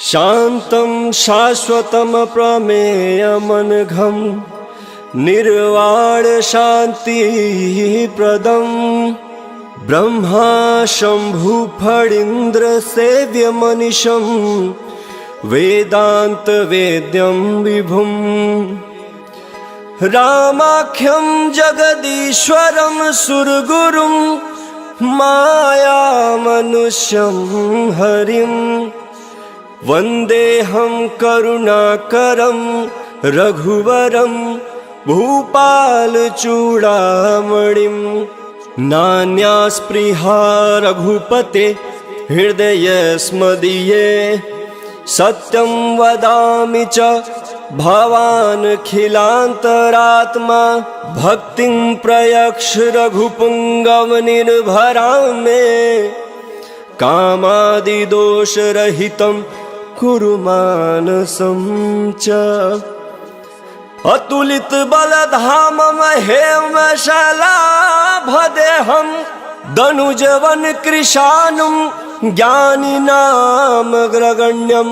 शान्तं शाश्वतं प्रमेयमनघं निर्वाणशान्तिप्रदं ब्रह्मा शम्भुफणीन्द्रसेव्यमनिशं वेदान्तवेद्यं विभुं रामाख्यं जगदीश्वरं सुरगुरुं मायामनुष्यं हरिं वन्देऽहं करुणाकरं रघुवरं भूपालचूडामणिं नान्यास्पृहा रघुपते हृदयस्मदीये सत्यं वदामि च भवानखिलान्तरात्मा भक्तिं प्रयक्ष रघुपुङ्गवनिर्भरां मे कामादिदोषरहितं कुरु मानसं च अतुलितबलधामं हेमशलाभदेहं दनुजवनकृशानुं ज्ञानिनामग्रगण्यं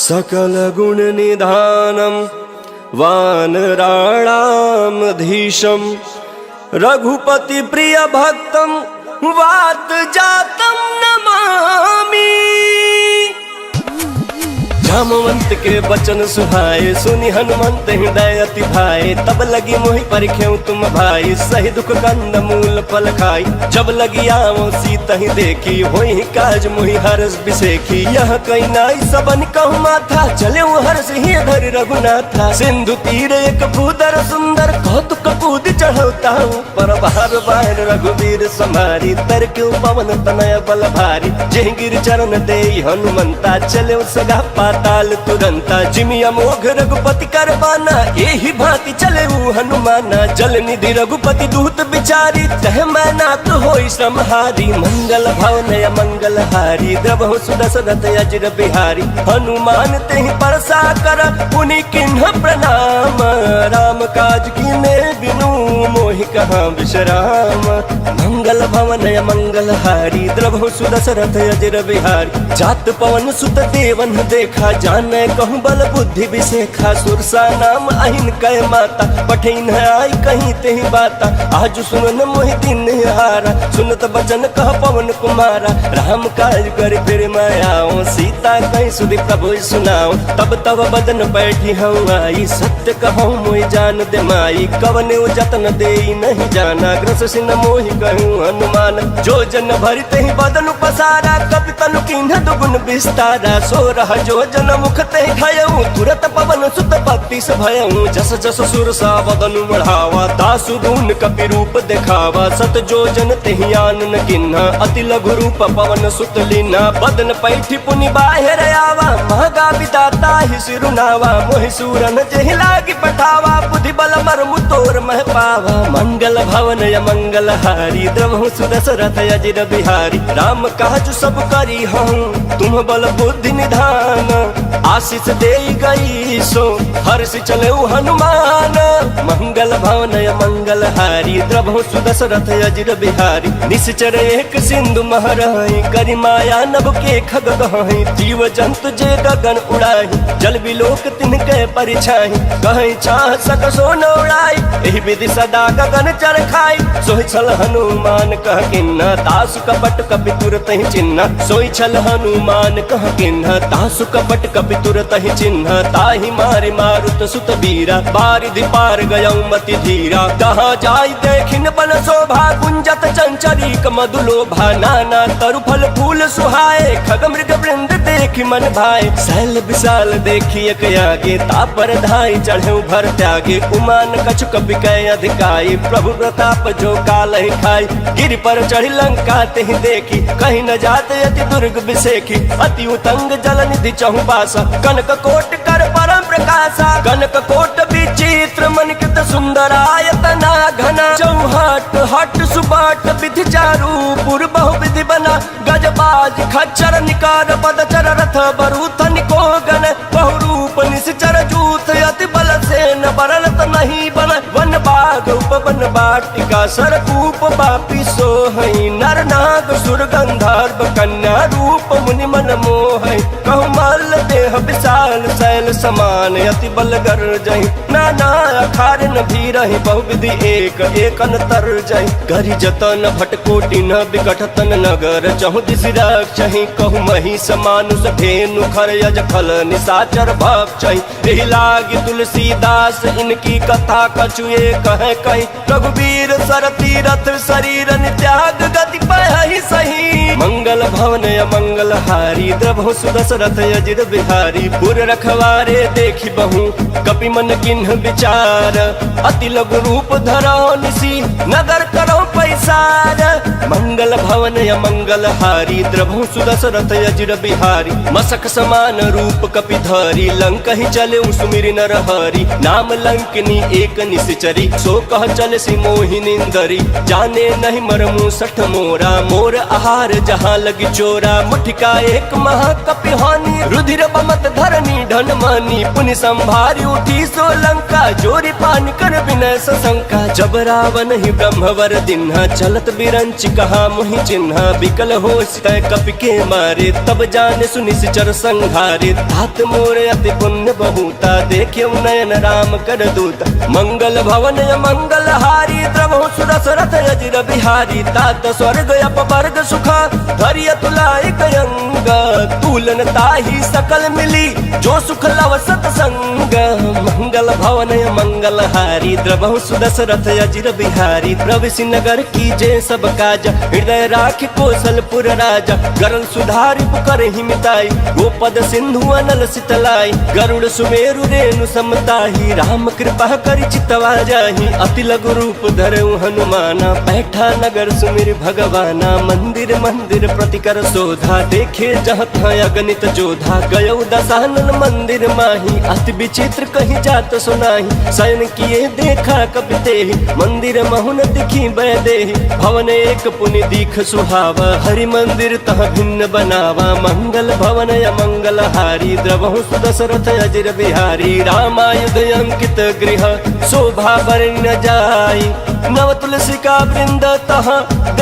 सकलगुणनिधानं वानराणामधीशं रघुपतिप्रियभक्तं वातजातं नमामि। जामवंत के बचन सुहाए सुनि हनुमंत हृदय अति भाए तब लगी मोहि परिख्यऊ तुम भाई सही दुख कंद मूल फल खाई जब लगी आओ सीत ही देखी होई काज मोहि हरस बिसेखी यह कई नाई सबन कहु माथा चले हर्ष ही धर रघुनाथा सिंधु तीर एक भूदर सुंदर कौतुक कूद चढ़ौता पर बार बार रघुवीर समारी तर क्यों पवन तनय बल भारी जय गिर चरण दे हनुमंता चले सगा पाताल तुरंता जिमि अमोघ रघुपति कर बाना यही भांति चले हनुमाना जल निधि रघुपति दूत बिचारी तह मैं नाथ होई श्रमहारी मंगल भवन मंगल हारी द्रवहु सुदशरथ अजर बिहारी हनुमान तेहि परसा कर पुनि किन्ह प्रणाम राम काज कीने बिनु मोहि कहाँ विश्राम मंगल भवन मंगल हारी द्रवहु सुदशरथ अजर बिहारी जात पवन सुत देवन देखा जाने कहूँ बल बुद्धि विशेखा सुरसा नाम अहिन कह माता पठिन आई कहीं तेहि बाता आज सुनन मोहि दिन हारा सुनत बचन कह पवन कुमारा राम काज कर फिर मैं आओ सीता कहीं सुधि प्रभु सुनाओ तब तब बदन बैठी हूँ आई सत्य कहूँ मोहि जान दे माई कवन जतन दे नहीं जाना ग्रस सिन मोहि कहूँ हनुमान जो जन भरि तेहि बदन पसारा कपि तनु किन्ह दुगुन विस्तारा सो रह जो जन मुख तेहि खयऊँ तुरत पवन सुत भक्ति से भयऊँ जस जस सुर सा बदन बढ़ावा दासु दून कपि रूप दिखावा सत जो जन तेहि आन न किन्हा अति लघु रूप पवन सुत लीना बदन पैठी पुनि बाहिर आवा महगा विदाता ही सिरुनावा मोहि सूरन जेहि लागी पठावा बुद्धि बल मरमु तोर मह पावा मंगल भवन मंगल हारी द्रवहु सुदशरथ अजर बिहारी राम काज सब करी हूँ तुम बल बुद्धि निधान आशीष दे गई सो हर्ष चले हनुमान मंगल भवन मंगल हारी द्रवहु सुदशरथ अजर बिहारी निश्चर एक सिंधु महरहि करि माया नभ के खग गहि जीव जंतु जे गगन उड़ाहि जल बिलोक तिनके परिछाहि कहि छाह सक सो न उड़ाई एहि विधि सदा गगन चर खाई सोहि छल हनुमान कह किन्ना दासु कपट कपि तुरत ही चिन्ह सोहि छल हनुमान कह किन्ना दासु कपट कपि तुरत ही चिन्ह ताहि मारि मारुत सुत बीरा बारिधि पार गयऊ मति धीरा कहाँ जाय देखिन बन शोभा गुंजत चंचरीक मधुलोभा नाना तरु फल फूल सुहाए खग मृग वृंद देखि मन भाए शैल विशाल देखी एक आगे तापर धाई चढ़े भर त्यागे उमान कछु कपि कै अधिकाई प्रभु प्रताप जो काल ही खाई गिर पर चढ़ी लंका तेहि देखी कहीं न जाते अति दुर्ग बिसेखी अति उतंग जल निधि चहु पासा कनक कोट कर परम प्रकाशा कनक कोट विचित्र मनिकृत सुंदरायतना घना चौहट हट सुबाट विधि चारु पुर बहु विधि बना गजबाज खच्चर निकार पदचर रथ बरूथ निको गण बहुरूप निश्चर जूथ अति बल से न बरलत नहीं बन वन बाग उपवन बाटिका सरकूप बापी सोहई नर नाग सुर गंधर्व कन्या रूप मुनि मन मोहई कहु मल्ल विशाल शैल समान अति बलगर जही नाना अखार न भी रही बहुविधि एक एक अंतर जही करी जतन भटकोटि न विकट तन नगर चहु दिस रक्षहि कहु मही समानुष धेनु खर यज फल निशाचर भक्षहि एहि लागी तुलसीदास इनकी कथा कछुए कहे कहीं रघुवीर सर तीरथ शरीर त्याग गति पहि सही मंगल भवन मंगल हारी द्रभु सुदशरथ अजिर बिहारी पुर रखवारे देखी बहु कपि मन किन्ह विचार अति लघु रूप धरो निसी नगर करो पैसार मंगल भवन मंगल हारी द्रभु सुदशरथ अजिर बिहारी मसक समान रूप कपि धरी लंक ही चले सुमिर नर हरि नाम लंकनी एक निश्चरी सो कह चल सी मोहिनिंदरी जाने नहीं मरमु सठ मोरा मोर आहार जहाँ लगी चोरा मुठिका एक महाकपि हानि रुधिर बमत धरनी धन मानी पुनि संभारी उठी सो लंका जोरी पान कर विनय सशंका जब रावण ही ब्रह्मवर दिन्हा चलत बिरंच कहा मुहि चिन्हा बिकल होश तय कपि के मारे तब जाने सुनिश्चर संघारे तात मोर अति पुण्य बहुता देखे नयन राम कर दूता मंगल भवन मंगल हारी द्रवहु सुदशरथ अजिर बिहारी तात स्वर्ग अपवर्ग सुखा धैर्य तुलाई कयंग तुलन ताही सकल मिली जो सुख लव सतसंग मंगल भवन मंगल हारी द्रवहु सुदशरथ अजिर बिहारी प्रविशि नगर की जय सब काज हृदय राख कौशलपुर राजा गरल सुधारि पुकर हिमिताई गोपद सिंधु अनल सितलाई गरुड़ सुमेरु रेणु समताही राम कृपा कर चितवा जाही अति लघु रूप धरऊ हनुमाना बैठा नगर सुमिर भगवाना मंदिर मंदिर प्रतिकर शोधा देखे जहाँ अगणित जोधा गयो दशानन मंदिर माही अति विचित्र कहीं जात सुनाही शयन किए देखा कपिते मंदिर महुन दिखी बैदेहि भवन एक पुनि दीख सुहावा हरि मंदिर तह भिन्न बनावा मंगल भवन मंगल हारी द्रवहु सुदशरथ अजिर बिहारी रामायुध अंकित गृह शोभा बरन जाई नव तुलसी का वृंद तह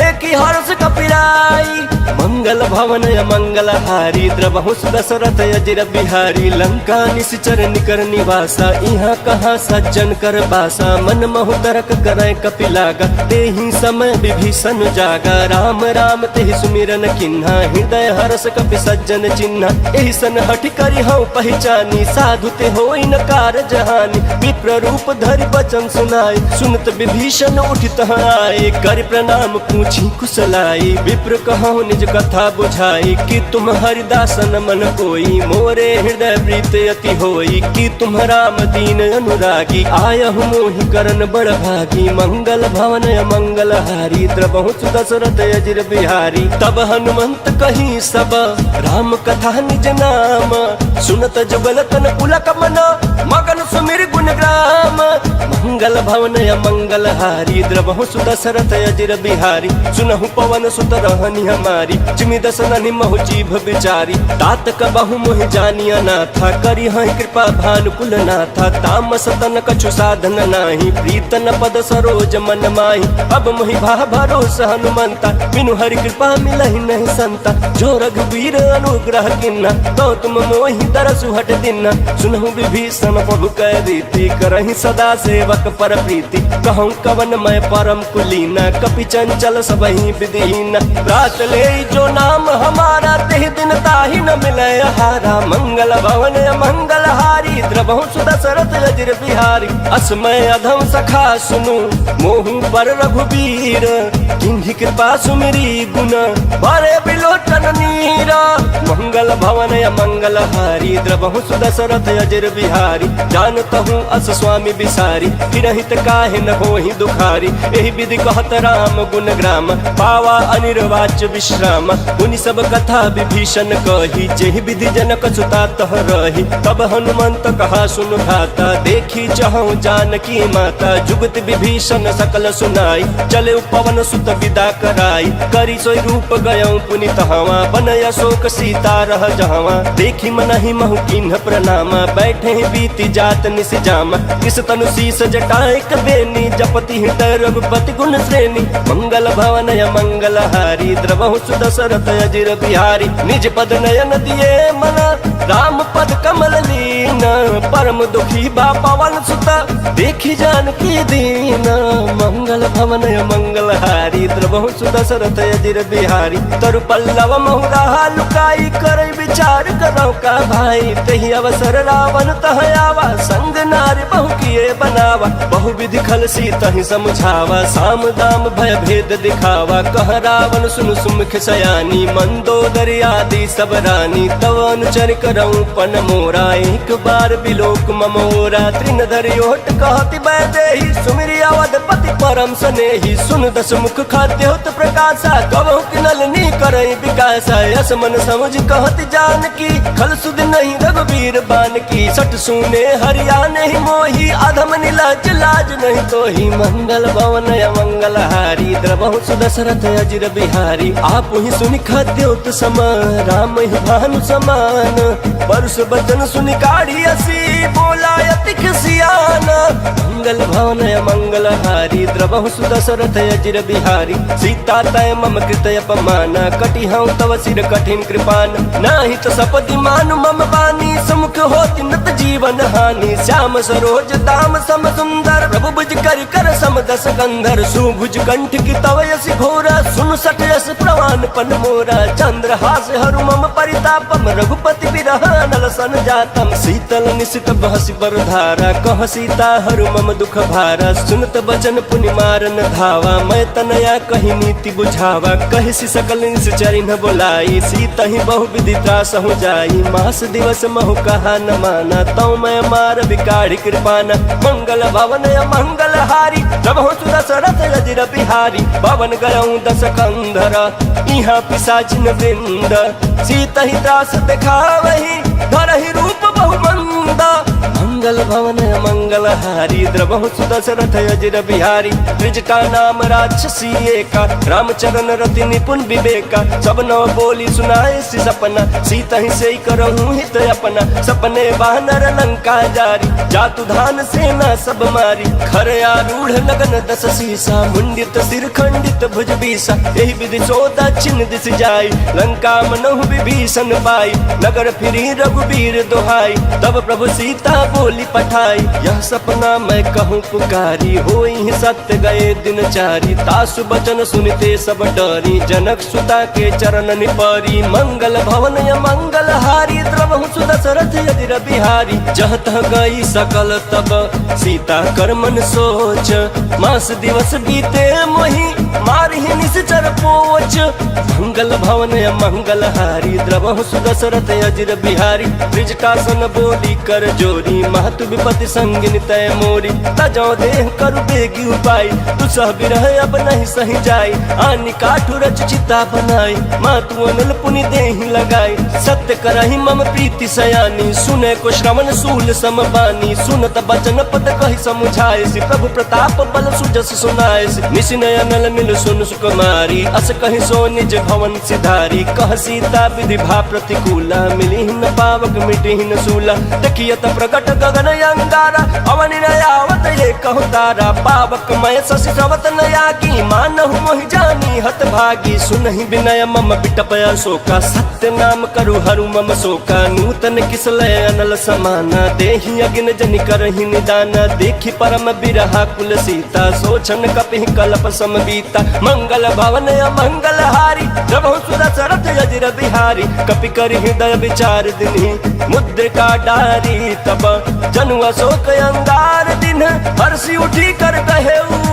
देखी हर्ष कपिराई मंगल भवन मंगल हारी द्रवहु सुदशरथ अजिर बिहारी लंका निश्चर निकर निवासा यहाँ कहाँ सज्जन कर बासा मन महु तरक करे कपिलागा तेहि समय विभीषण जागा राम राम तेहि सुमिरन किन्हा हृदय हर्ष कपि सज्जन चिन्हा एहि सन हठि करि हौ पहचानी साधु ते होई न कार जहानी विप्र रूप धरि बचन सुनाई सुनत विभीषण उठित आए कर प्रणाम पूछी कुशलाई विप्र कहु निज कथा बुझाई कि तुम हरिदासन मन कोई मोरे हृदय प्रीत अति होई कि तुम राम दीन अनुरागी आयहु मोहि करन बड़ भागी मंगल भवन मंगल हारी द्रवहु सुदशरथ अजिर बिहारी तब हनुमंत कही सब राम कथा निज नाम सुनत जुगल तन पुलक मन मगन सुमिर गुण ग्राम मंगल भवन मंगल हारी द्रवहु सुदशरथ अजिर बिहारी सुनहु पवन सुत रहनी हमारी जिमि दसननि महु जीभ बिचारी तात कबहु मोहि जानिया नाथा करी हहि कृपा भानुकुल नाथा तामस तन कछु साधन नाही प्रीतन पद सरोज मन माही अब मोहि भा भरोसा हनुमंता बिनु हरि कृपा मिलहि नहीं संता जो रघुवीर अनुग्रह किन्ना तो तुम मोहि दरसु हट दिना सुनहु विभीषण प्रभु कह रीति करहि सदा सेवक पर प्रीति कहूँ कवन मैं परम कुलीना कपि चंचल सबहि विधिहीना रात ले जो नाम हमारा तेहि दिन ताहि न मिले हारा मंगल भवन मंगल हारी द्रवहु सुदशरथ अजिर बिहारी असमय अधम सखा सुनु मोहु पर रघुवीर किन्हि कृपा सुमिरी गुण बरे बिलोचन नीरा मंगल भवन मंगल हारी द्रवहु सुदशरथ अजिर बिहारी जानतहु अस स्वामी बिसारी हिरहित काहे न होहि दुखारी एहि विधि कहत राम गुण ग्राम पावा अनिर्वाच विश्राम मुनि सब कथा विभीषण कही जेहि विधि जनक सुता तह रही तब हनुमंत कहा सुन भाता देखी चहु जानकी माता जुगत विभीषण सकल सुनाई चले पवन सुत विदा कराई करी सोई रूप गयौ पुनि तहवा बनय अशोक सीता रह जहवा देखी मनहि महु किन्ह प्रणामा बैठे बीती जात निस जामा किस तनु शीस जटाएक बेनी जपति हृदय रघुपति गुण श्रेणी मंगल भवन मंगल हारी द्रवहु सुदशरथ अजिर बिहारी निज पद नयन दिए मन राम पद कम परम दुखी बा पवन सुत देखी जानकी दीन मंगल भवन मंगल हारी द्रवहु सुदशरथ अजिर बिहारी तरु पल्लव महुरा लुकाई कर विचार करो का भाई तही अवसर रावण तह आवा संग नारी बहु किए बनावा बहु विधि खल सी तही समझावा साम दाम भय भेद दिखावा कह रावण सुन सुमुख सयानी मंदोदरी आदि सब रानी तव अनुचर करऊं पन मोरा एक बार बिलोक ममोरा तृण धरि ओट कहति बैदेही सुमिरि अवधपति परम सनेही सुन दस मुख खाद्योत प्रकाशा कबहु किनलनी करई विकासा यस मन समझ कहति जानकी खल सुध नहीं रघुबीर बानकी सठ सुने हरियाणे ही मोही अधम नीलाज लाज नहीं तो ही मंगल भवन मंगल हारी द्रवहु सुदशरथ अजिर बिहारी आप ही सुनि खाद्योत समान राम ही भानु समान परुष बचन सुनि काढ़ी असी बोला अति खिसियान मंगल भवन मंगल हारी द्रवहु सुदशरथ अजिर बिहारी सीता तय मम कृत अपमान कटि हूँ तव सिर कठिन कृपान नाही तो सपदि मानु मम बानी समुख होति नत जीवन हानि श्याम सरोज दाम सम सुंदर प्रभु भुज कर कर सम दस कंधर सुभुज कंठ की तव यसी घोरा सुन सठ यस प्रवान पन मोरा चंद्र हास हरु मम परितापम रघुपति बिरह नल सन जातम शीतल निशित बहसी बर धारा कह सीता हरु मम दुख भारा सुनत बचन पुनि मारन धावा मैं तनया कही नीति बुझावा कहि सी सकल निश्चरी न बोलाई सीता ही बहु विधि त्रास हो जाई मास दिवस महु कहा न माना तौ मैं मार बिकाढ़ी कृपाना मंगल भवन मंगल हारी प्रभु सुदशरथ अजिर बिहारी पवन गयऊं दस कंधर इहाँ पिशाचिन वृंद सीता ही त्रास दिखावही धरहि रूप बहु मंदा मंगल भवन मंगल हारी द्रवहु सुदशरथ अजिर बिहारी त्रिजटा नाम राक्षसी एका रामचरण रति निपुण विवेका सब नव बोली सुनाए सी सपना सीता ही से करहूँ हित अपना सपने वानर लंका जारी जातु धान सेना सब मारी खर आरूढ़ लगन दस सीसा मुंडित सिर खंडित भुज बीसा यही विधि चौदह छिन्न दिस जाई लंका मनहु विभीषण पाई नगर फिरी रघुबीर दोहाई तब प्रभु सीता बोली पठाई यह सपना मैं कहूँ पुकारी होई सत्य गए दिन चारी तासु बचन सुनते सब डरी जनक सुता के चरण निपरी मंगल भवन मंगल हारी द्रवहु सुदशरथ अजिर बिहारी जह तह गई सकल तब सीता कर मन सोच मास दिवस बीते मोही मारी निश्चर पोच मंगल भवन मंगल हारी द्रवहु सुदशरथ अजिर बिहारी त्रिजटासन बोली कर जोरी महतु विपति संगिन तय मोरी तजो देह करु बेगी उपाय तू सह बिरह अब नहीं सही जाई आनी काठु रच चिता बनाई मातु अनल पुनि देहि लगाई सत्य करहि मम प्रीति सयानी सुने को श्रवण सूल समबानी सुनत बचन पद कहि समुझाए सि प्रभु प्रताप बल सुजस सुनाए सि निसिनय अनल मिल सुन सुकुमारी अस कहि सो निज भवन सिधारी कह सीता विधि भा प्रतिकूला मिली न पावक मिटी न सूला देखियत प्रकट गगन अंगारा अवनि नयावत ये कहु तारा पावक मय शशि श्रवत नयागी मानहु मोहि जानी हत भागी सुनहि विनय मम बिटपय शोका सत्य नाम करु हरु मम शोका नूतन किसलय अनल समाना देहि अगिन जनि करहि निदाना देखि परम बिरहा कुल सीता सोचन कपि कल्प समबीता मंगल भवन मंगल हारी प्रभु सुदशरथ अजिर बिहारी कपि करि हृदय विचार दिनहि मुद्रिका डारी तब जनु अशोक अंगार दिन हर्षि उठी कर कहेऊ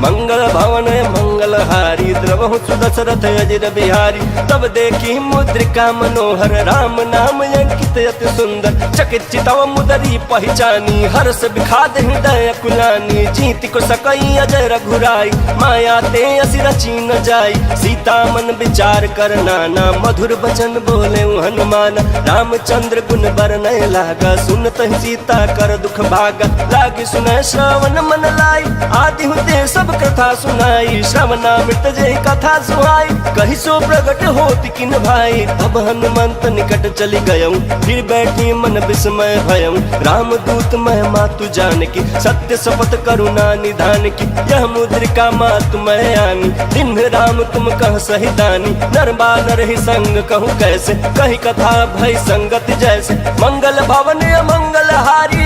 मंगल भवन मंगल हारी द्रवहु सुदशरथ अजिर बिहारी तब देखी मुद्रिका मनोहर राम नाम अंकित अति सुंदर चकित चितव मुदरी पहचानी हर्ष विखाद हृदय कुलानी जीति को सकई अजय रघुराई माया ते असि रची न जाई सीता मन विचार कर नाना मधुर बचन बोले हनुमान रामचंद्र गुण बरनय लागा सुनत सीता कर दुख भागा लागी सुनय श्रवण मन लाई आदि हुते सब कथा सुनाई श्रवणामृत जय कथा सुहाई कही सो प्रगट होती किन भाई तब हनुमंत निकट चली गयऊं फिर बैठी मन विस्मय भयऊं राम दूत मैं मातु जान की सत्य शपथ करुणा निधान की यह मुद्रिका मातु मैं आनी दिन राम तुम कह सही दानी नर बानर ही संग कहूँ कैसे कही कथा भई संगत जैसे मंगल भवन मंगल हारी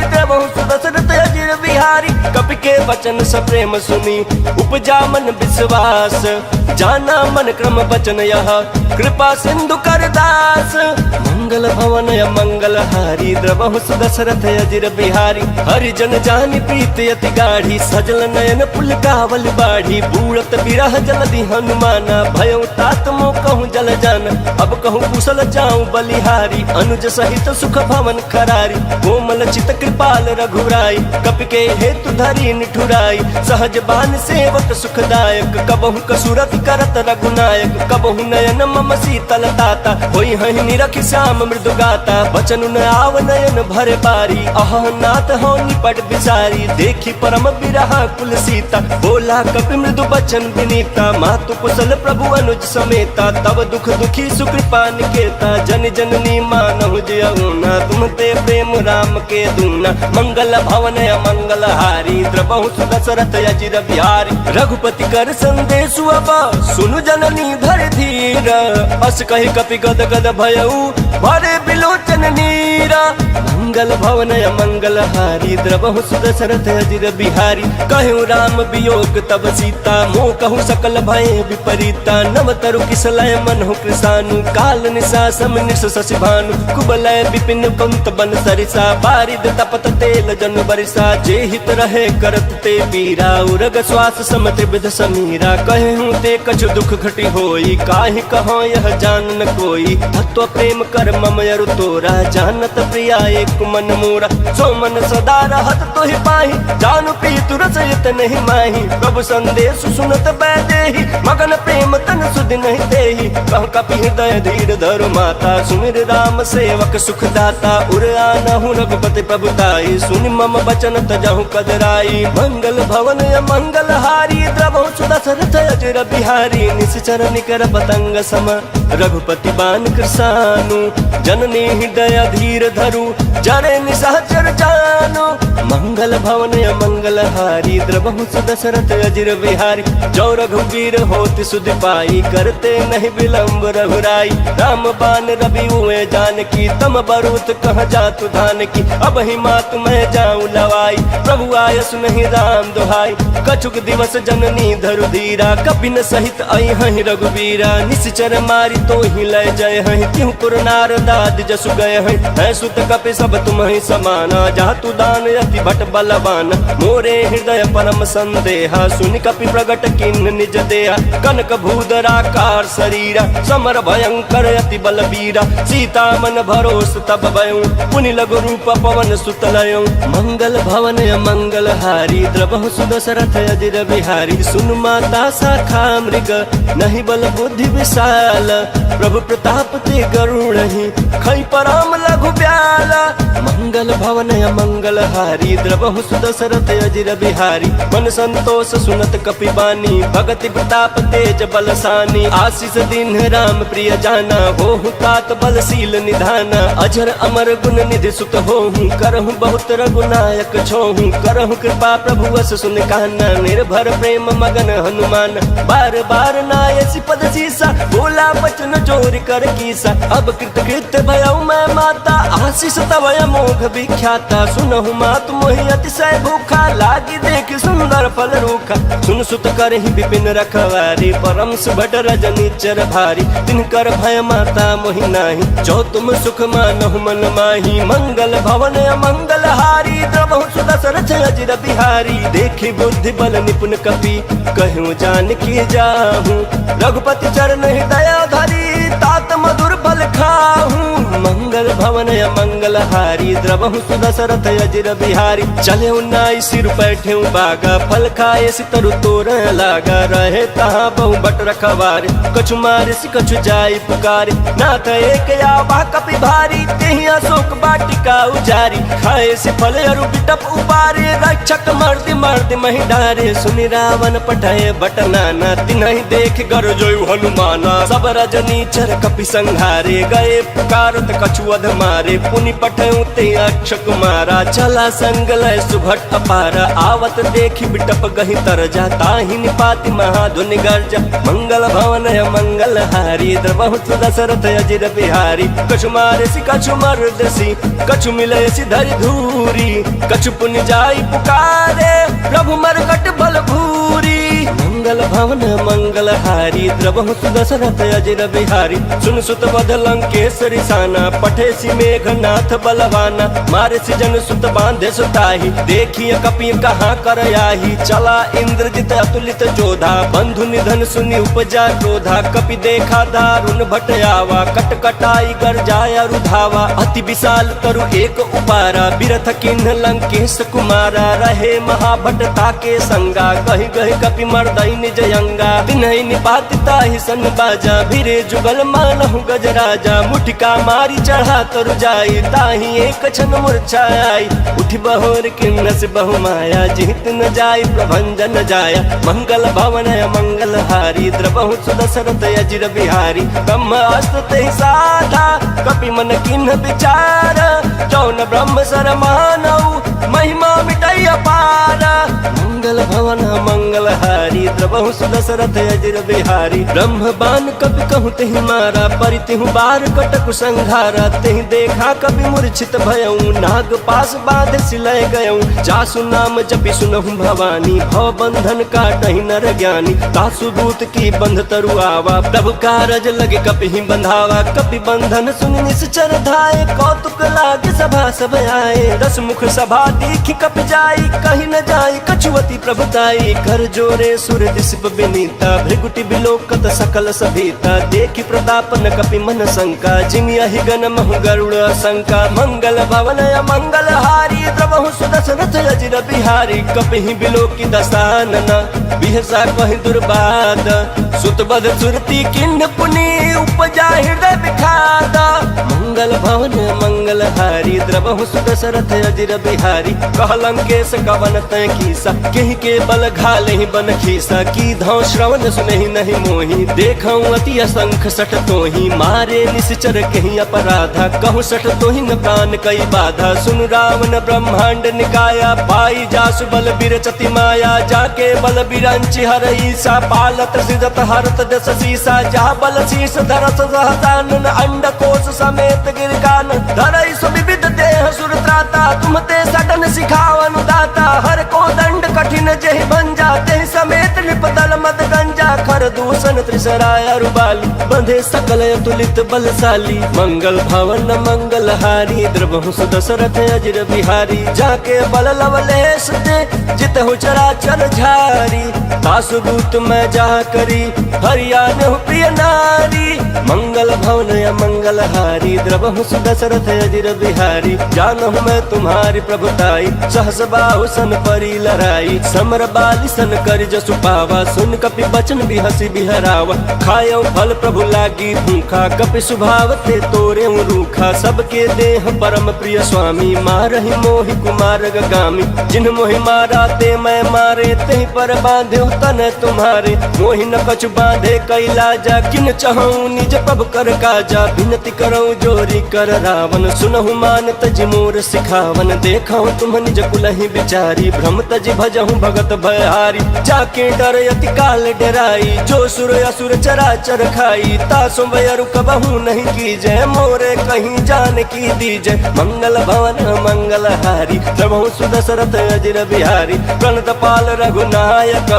के वचन सप्रेम सुनी उपजा मन विश्वास, जाना मन क्रम वचन यह कृपा सिंधु कर दास। मंगल भवन मंगल हारी द्रवहु दशरथ अजिर बिहारी, हरिजन जानी प्रीत अति गाढ़ी सजल नयन पुलकावल बाढ़ी। बूढ़त बिरह जलधि हनुमाना भयउ तात मो कहूँ जल जान, अब कहूँ कुशल जाऊँ बलिहारी। अनुज सहित सुख भवन खरारी, कोमल चित कृपाल रघुराई। कपि के हेतु धरी निठुराई, सहज बान सेवक सुखदायक। कबहु कसुरत करत रघुनायक, कबहु नयन मम शीतल ताता। होई हहि निरखि श्याम मृदु गाता, बचन न आव नयन भर बारी। अह नाथ हो निपट बिसारी, देखी परम बिरहा कुल सीता। बोला कपि मृदु बचन विनीता, मातु कुशल प्रभु अनुज समेता। तब दुख दुखी सुकृपा निकेता, जन जननी मानहु जियउना। तुम ते प्रेम राम के दूना, मंगल भवन मंगल हारी द्रवहु दशरथ अजिर बिहारी। रघुपति कर संदेशु अब सुनु जननी धर धीर, अस कहि कपि गद गद भयउ भरे बिलोचन नीरा। मंगल भवन मंगल हारी द्रवहु दशरथ अजिर बिहारी। कहु राम वियोग तब सीता, मोह कहु सकल भय विपरीता। नव तरु किसलय मनहु कृसानु, काल निशा सम निश शशि भानु। कुबलय विपिन कुंत बन सरिसा, बारिद तपत तेल जन बरिसा। जे हित रहे करत ते पीरा, उरग श्वास सम त्रिविध समीरा। कहूँ ते कछु दुख घटी होई, काहि कहो यह जान न कोई। तत्व प्रेम कर मम अरु तोरा, जानत प्रिया एक मन मोरा। सो मन सदा रहत तोहि पाहि, जानु प्रीतु रसयत नहीं माही। प्रभु संदेश सुनत बैदेहि, मगन प्रेम तन सुध नहीं देहि। कह कपि हृदय धीर धरु माता, सुमिर राम सेवक सुख दाता। उर आनहु रघुपति प्रभुताई, सुनि मम बचन तजहु कदराई। मंगल भवन मंगल हारी द्रवहु दशरथ अजिर बिहारी। निश्चर निकर पतंग सम रघुपति बान कृसानु, जननी हृदय धीर धरु जरे निशाचर जानो। मंगल भवन मंगल हारी द्रवहु दशरथ अजिर बिहारी। जो रघुवीर होति सुधि पाई, करते नहीं विलंब रघुराई। राम बान रवि हुए जानकी, तम बरूत कह जातु धान की। अब ही मात मैं जाऊं लवाई, प्रभु आयस नहीं राम दोहाई। कछुक दिवस जननी धरु धीरा, कपि न सहित आई हहि रघुवीरा। निश्चर मारी तो ही लय जय हहि, त्यों पुर नारदाद जसु गए हहि। है सुत कपि सब तुम ही समाना, जातु दान अति भट बलवान। मोरे हृदय परम संदेहा, सुनि कपि प्रगट किन्न निज देहा। कनक भूधराकार शरीरा, समर भयंकर अति बलबीरा। सीता मन भरोस तब भयउ, पुनि लघु रूप पवन सुत लयउ। मंगल भवन मंगल हारी द्रवहु दशरथ अजिर बिहारी। सुनु माता शाखा मृग, नहीं बल बुद्धि विशाल। प्रभु प्रताप ते गरुड़हि, खै परम लघु ब्याल। मंगल भवन मंगल हारी द्रवहु दशरथ अजिर बिहारी। मन संतोष सुनत कपि बानी, भगति प्रताप तेज बलसानी। आशीष दीन राम प्रिय जाना, होहु तात बलशील निधाना। अजर अमर गुण निधि सुत होहु, करहु बहुत रघुनायक छोहु। करहु कृपा प्रभु अस सुन काना, निर्भर प्रेम मगन हनुमान। बार बार नायसि पद सीसा, बोला बचन चोरी कर कीसा। अब कृत कृत भयउ मैं माता, आशीष तव अमोघ विख्याता। सुनहु मात मोहि अतिशय भूखा, लागी देख सुंदर फल रूखा। सुन सुत करहि विपिन रखवारी, परम सुभट रजनीचर भारी। तिनकर भय माता मोहि नाही, जो तुम सुख मानहु मन माही। मंगल भवन मंगल हारी द्रवहु दशरथ अजिर बिहारी। देखी बुद्धि बल निपुण कपि, कहूँ जान की जाहू। रघुपति चरण हृदय धरी, तात मधुर फल खाहू। मंगल भवन मंगल हारी द्रवहु दशरथ अजिर बिहारी। चले उन्नाई सिर बैठे बागा, फल खाए सितरु तोर लागा। रहे तहाँ बहु बट रखवारे, कछु मारे सि कछु जाई पुकारे। नाथ एक आवा कपि भारी, तेहि अशोक वाटिका उजारी। खाए से फल अरु बिटप उबारे, रक्षक मर्द मर्द महि डारे। सुनि रावण पठाए बट नाना, तिन्हि देख गरजोयु हनुमाना। सब रजनीचर कपि संहारे, गए पुकार ताकत कछुअध मारे पुनि पठऊ ते अक्ष कुमारा चला संगलय सुभट अपारा आवत देखी बिटप गही तरजा ताहि निपाति महाधुनि गर्जा मंगल भवन मंगल हारी द्रवहु दशरथ अजिर बिहारी कछु मारे सी कछु मर्दसी कछु मिले सी धरि धूरी कछु पुनि जाई पुकारे प्रभु मरकट बल भूरी मंगल भवन मंगल हारी द्रवहु दशरथ अजिर बिहारी सुन सुत बध लंकेश्वरी साना पठे सी मेघनाथ बलवाना मारे सी जन सुत बांधे सुताही देखिए कपि कहाँ कर आही चला इंद्रजित अतुलित जोधा बंधु निधन सुनि उपजा क्रोधा कपि देखा दारुण भट आवा कट कटाई कर जाया रुधावा अति विशाल तरु एक उपारा बिरथ किन्ह लंकेश कुमारा रहे महाभट ताके संगा गहि गहि कपि मर्दई निज अंगा तिन्हि निपाति ताहि सन बाजा भिरे जुगल मानहु गजराजा मुठिका मारी चढ़ा तरु जाई ताहि एक क्षण मूर्छाई उठि बहोर किन्न से बहु माया जीत न जाई प्रभंजन जाया मंगल भवन मंगल हारी द्रवहु दशरथ अजिर बिहारी ब्रह्मास्त्र ते साधा कपि मन किन्ह विचार जौन ब्रह्म सर मानऊ महिमा मिटई अपार मंगल भवन मंगल हारी द्रवहु दशरथ अजिर बिहारी ब्रह्म बान कपि कहु तेहि मारा परितिहु बार कटक संघारा तेहि देखा कपि मूर्छित भयऊ नाग पास बांध सिलय गयऊ जासु नाम जपि सुनहु भवानी भव बंधन काटहि नर ज्ञानी तासु दूत की बंध तरु आवा प्रभु कारज लगे कपि ही बंधावा कपि बंधन सुनि निश्चर धाये कौतुक लागे सभा सब आए दस मुख सभा देखी कपि जाई कहीं न जाई कछुवती प्रभुताई कर जोरे सुर दिसप विनीता भृगुटि बिलोकत सकल सभीता देखी प्रताप न कपि मन शंका जिमि अहि गण महु गरुड़ शंका मंगल भवन मंगल हारी द्रवहु दशरथ अजिर बिहारी कपि ही बिलोकी दसानना बिहसा कहि दुर्बाद सुत बध सुरती किन्ह पुनि उपजा हृदय विखाद मंगल भवन मंगल हारी द्रवहु दशरथ अजिर बिहारी कहलंकेश कवन तय कीसा केहि के बल घाले बन खीसा की धौ श्रवण सुनहि नहीं मोही देखऊं अति असंख सठ तोही मारे निश्चर कहीं अपराधा कहूँ सठ तोही न प्राण कई बाधा सुन रावण ब्रह्मांड निकाया पाई जासु बल बिरचति माया जाके बल बिरंचि हर ईसा पालत सिजत हरत दस सीसा जा बल शीस धरस सहसानन अंड कोश समेत गिरकान धरई सुविविध देह सुर त्राता तुम ते सडन सिखावन दाता हर को दंड कठिन जेहि भंजा तेहि समेत निपदल मद गंजा खर दूषण त्रिसराय अरुबाली बंधे सकल अतुलित बलशाली मंगल भवन मंगल हारी द्रवहु दशरथ अजिर बिहारी जाके बल लवलेश ते जितहु चराचर झारी तासु दूत मैं जा करी हरियाण प्रिय नारी मंगल भवन मंगल हारी द्रवहु दशरथ अजिर बिहारी जानहु मैं तुम्हारी प्रभुताई सहस बाहु सन परी लड़ाई समर बाली सन कर जसु पावा सुन कपि बचन बिहसी बिहरावा खायो फल प्रभु लागी भूखा कपि स्वभाव ते तोरे रूखा सबके देह परम प्रिय स्वामी मारहि मोहि कुमार गामी जिन मोहि मारा ते मैं मारे ते पर बांधे तन तुम्हारे मोहि न कछु बांधे कैलाजा किन चहऊं निज प्रभु कर काजा विनती करऊं जोरी कर रावण सुनहु मान तज मोर सिखावन देखऊं तुम निज कुलहि बिचारी भ्रम तज भजहु भगत भयहारी जाके डर अति काल डराई जो सुर असुर चराचर खाई तासु बयरु कबहू नहीं की जय मोरे कहीं जान की दीजय मंगल भवन मंगल हारी द्रवहु दशरथ अजिर बिहारी प्रणत पाल रघुनायक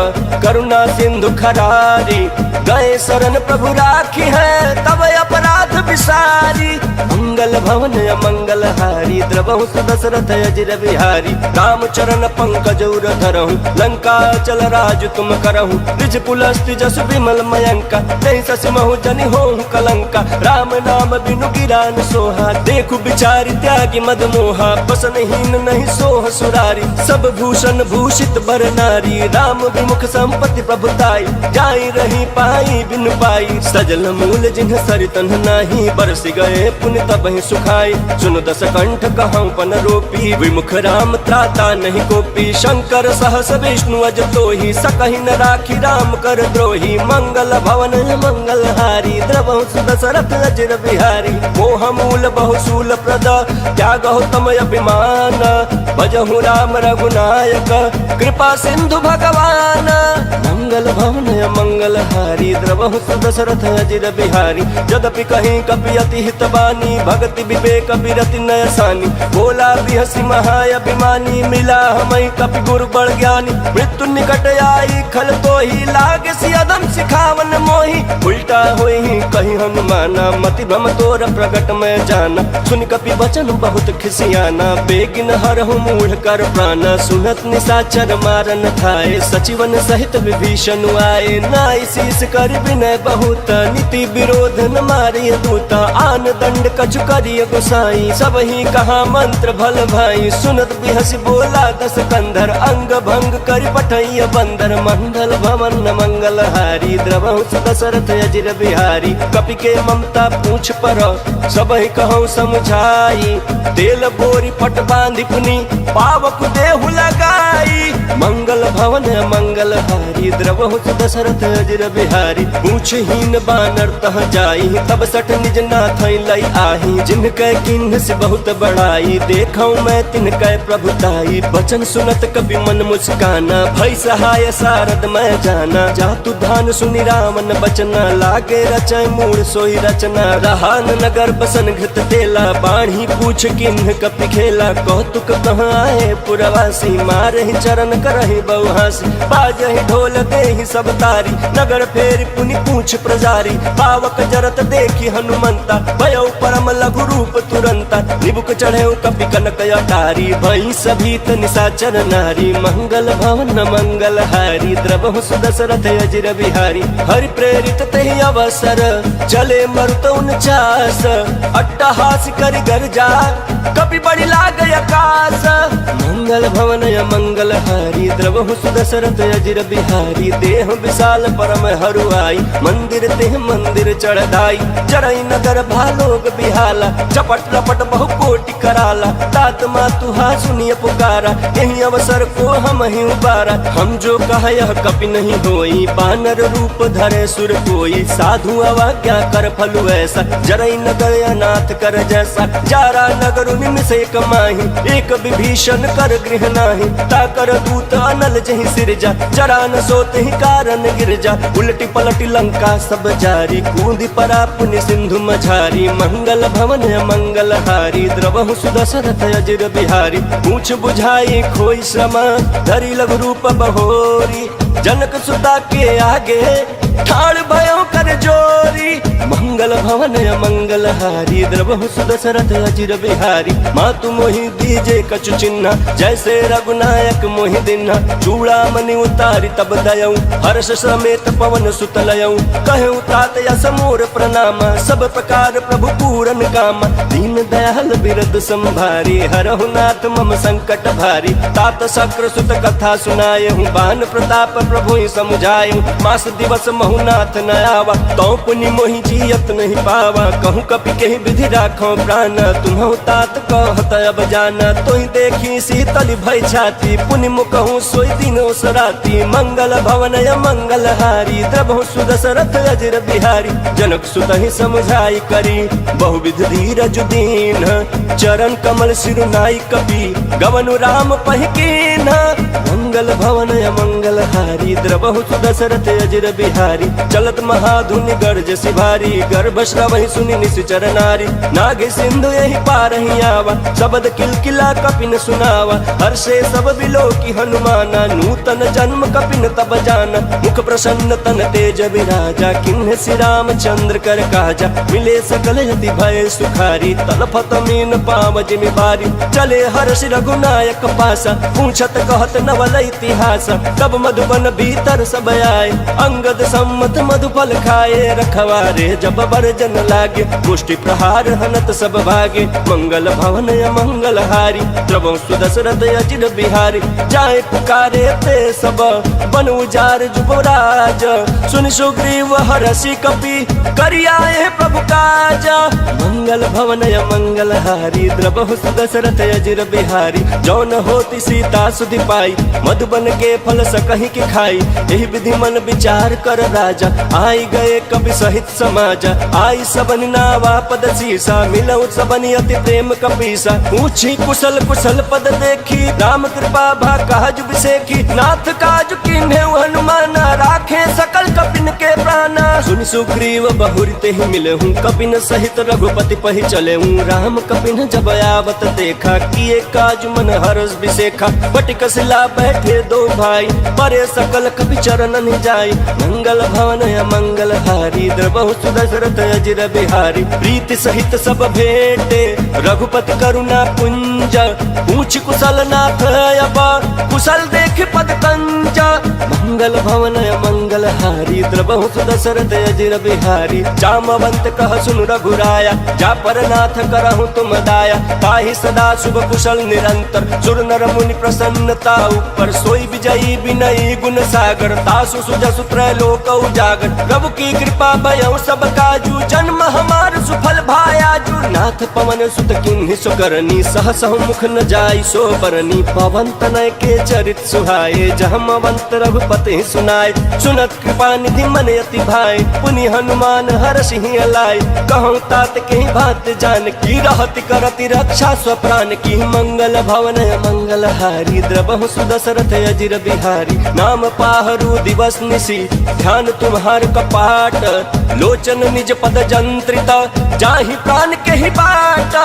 करुणा सिंधु खरारी गए शरण प्रभु राखी है तब अपराध विसारी मंगल भवन मंगल हारी द्रवहु दशरथ अजिर बिहारी राम चरण पंकज उर धरहु लंका चल राज तुम करहु निज पुलस्ति जसु विमल मयंका नहीं ससमहु जनि होहु कलंका राम नाम बिनु गिरान सोहा देखु बिचारी त्यागी मद मोहा बसनहीन नहीं सोह सुरारी सब भूषण भूषित बर नारी राम विमुख संपत्ति प्रभुताई जाई रही पाई बिनु पाई सजल मूल जिन्ह सरितन नाही बरस गए पुण्य तबहि सुखाई सुन दस कंठ कहूँ पन रोपी विमुख राम त्राता नहीं कोपी शंकर सहस विष्णु अज तो ही सकहि न राखी राम कर द्रोही मंगल भवन मंगल हारी द्रवहु दशरथ अजर बिहारी मोह मूल बहुशूल प्रद त्यागहु तम अभिमान भजहु राम रघुनायक कृपा सिंधु भगवान मंगल भवन मंगल हारी द्रवहु दशरथ अजर बिहारी यद्यपि कहीं कपि अति हितबानी भक्ति विवेक विरति नयसानी बोला बिहसी महाअभिमानी मिला हमें कपि गुरु बड़ ज्ञानी मृत्यु निकट आई खल तो ही लागे सियदम सिखावन मोही उल्टा हुई ही कहीं हनुमाना मति भ्रम तोर प्रगट में जाना सुन कपि वचन बहुत खिसियाना बेगिन हरहु मूढ़ कर प्राण सुनत निशाचर मारन थाए सचिवन सहित विभीषण आए नाई शीस कर विनय बहुत नीति विरोध न मारिय दूता आन दंड कछु करिय गोसाई सब ही कहा मंत्र भल भाई सुनत बिहसी बोला दस कंधर अंग भंग कर पठैय बंदर मंगल भवन मंगल हारी द्रवहु दशरथ अजर बिहारी कपि के ममता पूछ पर सब ही कहूँ समझाई तेल बोरी पट बांधि पुनी पावक देहु लगाई मंगल भवन मंगल हारी द्रवहु दशरथ अजर बिहारी पूछहीन बानर तह जाई तब सठ निज नाथ लई आही जिनके किन्ह से बहुत बड़ाई देखौ मैं तिनके प्रभुताई बचन सुनत कभी मन मुस्काना भई सहाय सारद मैं जाना जातु धान सुनि रामन बचना लागे रचय मूल सोई रचना रहान नगर बसन घृत तेला बाढ़ी पूछ किन्ह कपि खेला कौतुक कहाँ आए पुरवासी मारहि चरण करहि बहुहासी बाजहि ढोल देहि सब तारी नगर फेर पुनि पूछ प्रजारी पावक जरत देखी हनुमंता भयो परम लघु रूप तुरंता निबुक चढ़े कपि कनक अटारी भई सभीत निशाचर नारी मंगल भवन मंगल हारी द्रवहु दशरथ अजर बिहारी हरि प्रेरित तेहि अवसर चले मरुत 49 अट्टहास करि गर्जा कपि बड़ी लाग आकाश मंगल भवन मंगल हारी द्रवहु दशरथ अजर बिहारी देह विशाल परम हरुआई मंदिर तेह मंदिर चढ़ाई चढ़ई नगर भालोग बिहाला चपट लपट बहु कोटि कराला तात मातुहा सुनिय पुकारा यही अवसर को हम ही उबारा हम जो कहा यह कपि नहीं होई बानर रूप धरे सुर कोई साधु अवाज्ञा कर फलु ऐसा जरई नगर अनाथ कर जैसा जारा नगर उनिम से कमाही एक विभीषण कर गृह नाही ताकर दूत अनल जहि सिरजा जरा न सोते ही कारण गिरजा उलटी पलटी लंका सब जारी कूदी परा पुनि सिंधु मझारी मंगल भवन मंगल हारी द्रवहु दशरथ अजर बिहारी पूछ बुझाई खोई श्रम धरी लघु रूप बहोरी जनक सुता के आगे ठाड़ भयो कर जोरी मंगल भवन मंगल हारी द्रवहु दशरथ अजर बिहारी मातु मोहि दीजे कछु चिन्ह जैसे रघुनायक मोहि दिन्हा चूड़ा मणि उतारी तब दयऊ हर्ष समेत पवन सुत लयऊ कहूँ तात यस मोर प्रणाम सब प्रकार प्रभु पूरन काम दीन दयाल बिरद संभारी हरहु नाथ मम संकट भारी तात शक्र सुत कथा सुनाए हूँ बान प्रताप प्रभु ही समुझाए मास दिवस महुनाथ न आवा तो पुनि मोहि जियत नहीं पावा कहूँ कपि के विधि राखो प्राण तुम्हु तात कहत अब जाना तो ही देखी शीतल भय छाती पुनि मुकहु सोई दिन राती मंगल भवन मंगल हारी द्रवहु दशरथ अजर बिहारी जनक सुत ही समझाई करी बहुविध धीरज दीन चरण कमल सिरुनाई कपि गवनु राम पहिकीन मंगल भवन मंगल हारी द्रवहु दशरथ अजर बिहारी चलत महाधुनि गर्ज सिभारी गर्भ श्रवहि सुनि निश्चर नारी नागे सिंधु यही पार ही आवा शब्द किलकिला कपिन सुनावा हर्षे सब बिलोकी हनुमाना नूतन जन्म कपिन तब जाना मुख प्रसन्न तन तेज विराजा किन्ह श्री रामचंद्र कर काजा मिले सकल यति भय सुखारी तलफत मीन पाव जिमि बारी चले हर्ष रघुनायक पासा पूछत कहत नवल इतिहास तब मधुबन भीतर सब आए अंगद सम्मत मधुफल खाए रखवारे जब बरजन लागे मुष्टि प्रहार हनत सब भागे मंगल भवन मंगल हारी द्रवं सुदशरथ अजिर बिहारी जाए पुकारे ते सब बन उजार जुबराज सुन सुग्रीव हरषि कपि करियाए प्रभु काज मंगल भवन मंगल हारी द्रवहु सुदशरथ अजिर बिहारी जौन होती सीता सुधि पाई मधुबन के फल सकहि के खाई यही विधि मन विचार कर राजा आई गए कवि सहित समाज आई सबन नावा पद सीसा मिलऊ सबन अति प्रेम कपीसा पूछी कुशल कुशल पद देखी राम कृपा भा काज बिसेखी नाथ काज किन्हे हनुमान राखे सकल कपिन के प्राण सुन सुग्रीव बहुरते ही मिले हूँ कपिन सहित रघुपति पहि चले हूँ राम कपिन जब आवत देखा किए काज मन हर्ष बिसेखा बटिक शिला बैठे दो भाई परे सकल कपि चरण जाय मंगल भवन मंगल हारी द्रवहु सुदशरथ अजिर बिहारी प्रीति सहित सब भेंटे रघुपति करुणा पुंज पूछ कुशल नाथ अब कुशल देख पद कंज मंगल भवन मंगल हारी द्रवहु सुदशरथ अजिर बिहारी जामवंत कह सुन रघुराया जा पर नाथ करहु तुम दाया ताहि सदा शुभ कुशल निरंतर सुर नर मुनि प्रसन्नता ऊपर सोई विजयी विनयी गुण सागर तासु सुजसु त्रैलोक उजागर प्रभु की कृपा भयउ सब काजू जन्म हमार सुफल भायाजू नाथ पवन सुत किन्हि सुकरनी सहस मुख न जाई सो बरनी पवन तनय के चरित सुहाए जहमवंत रघुपति सुनाय सुनत कृपा निधि मन अति भाई पुनि हनुमान हर्षि अलाय कहूँ तात के बात जान की रहति करति रक्षा स्वप्राण की मंगल भवन मंगल हारी द्रवहु सुदशरथ अजिर बिहारी नाम पाहरू दिवस निशी ध्यान तुम्हार कपाट लोचन निज पद जंत्रित जाहि प्राण के ही बाट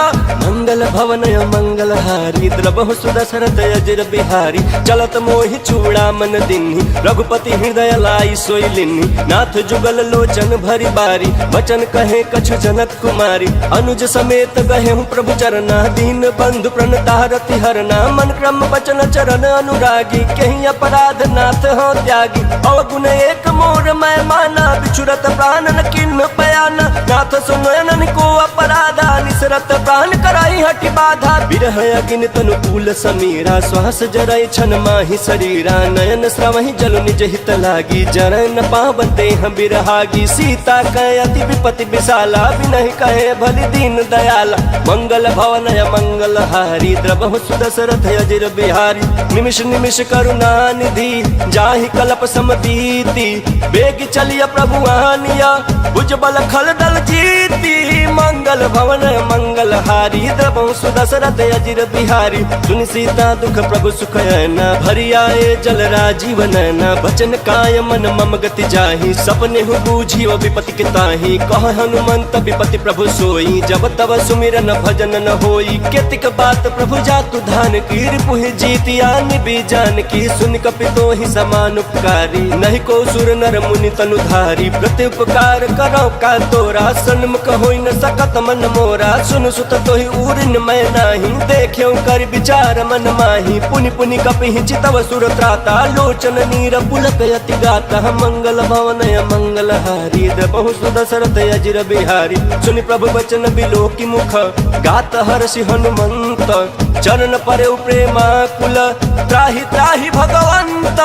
मंगल भवन मंगल हारी द्रवहु सुदशरथ अजिर बिहारी चलत मोहि चूड़ा मन दिन्हि रघुपति हृदय लाई सोई लिन्हि नाथ जुगल लोचन भरी बारी वचन कहे कछु जनक कुमारी अनुज समेत गहे प्रभु चरना दीन बंधु प्रणतारति हरना मन क्रम वचन चरण अनुरागी कहीं अपराध नाथ हो त्यागी अवगुण एक मोर मैं माना बिछुरत प्राण न किन्ह पयाना नाथ सुनयन को अपराधा निसरत प्राण कराई हटि बाधा बिरह अगिन तनु कूल समीरा श्वास जरय छन माहि शरीरा नयन श्रवहि जल निज हित लागी जरय न पावन देह बिरहागी सीता कहे अति विपति विशाला बिनहि कहे भलि दीन दयाला मंगल भवन मंगल हारी द्रवहु सुदशरथ अजिर बिहारी निमिष निमिष करुणा निधि जाहि कल्प समतीति बेग चलिया प्रभु आनिया भुजबल खल दल जीती मंगल भवन मंगल हारी द्रवहु सुदशरथ अजिर बिहारी सुनि सीता दुख प्रभु सुख न भरी आए जल राजीव नैना बचन काय मन मम गति जाहि सपने हु बूझी विपति के ताहि कह हनुमंत विपति प्रभु सोई जब तब सुमिरन भजन न होई केतिक बात प्रभु जातु धान की रिपुहि जीतिया निबि जान की सुन कपि तोहि समान उपकारी नहीं को सुर नर मुनि तनुधारी प्रति उपकार करो का तोरा सन्मुख होई न सकत मन मोरा सुन सुत तोहि उरिन मैं नाही देखियो कर विचार मन माही पुनि पुनि कपि चितव सुर त्राता लोचन नीर पुलक यति गाता मंगल भवन मंगल हारी द्रवहु सुदशरथ अजिर बिहारी सुनि प्रभु वचन बिलोकी मुख गात हर्षि हनुमंत चरण परे प्रेमा कुल त्राहि त्राहि भगवंत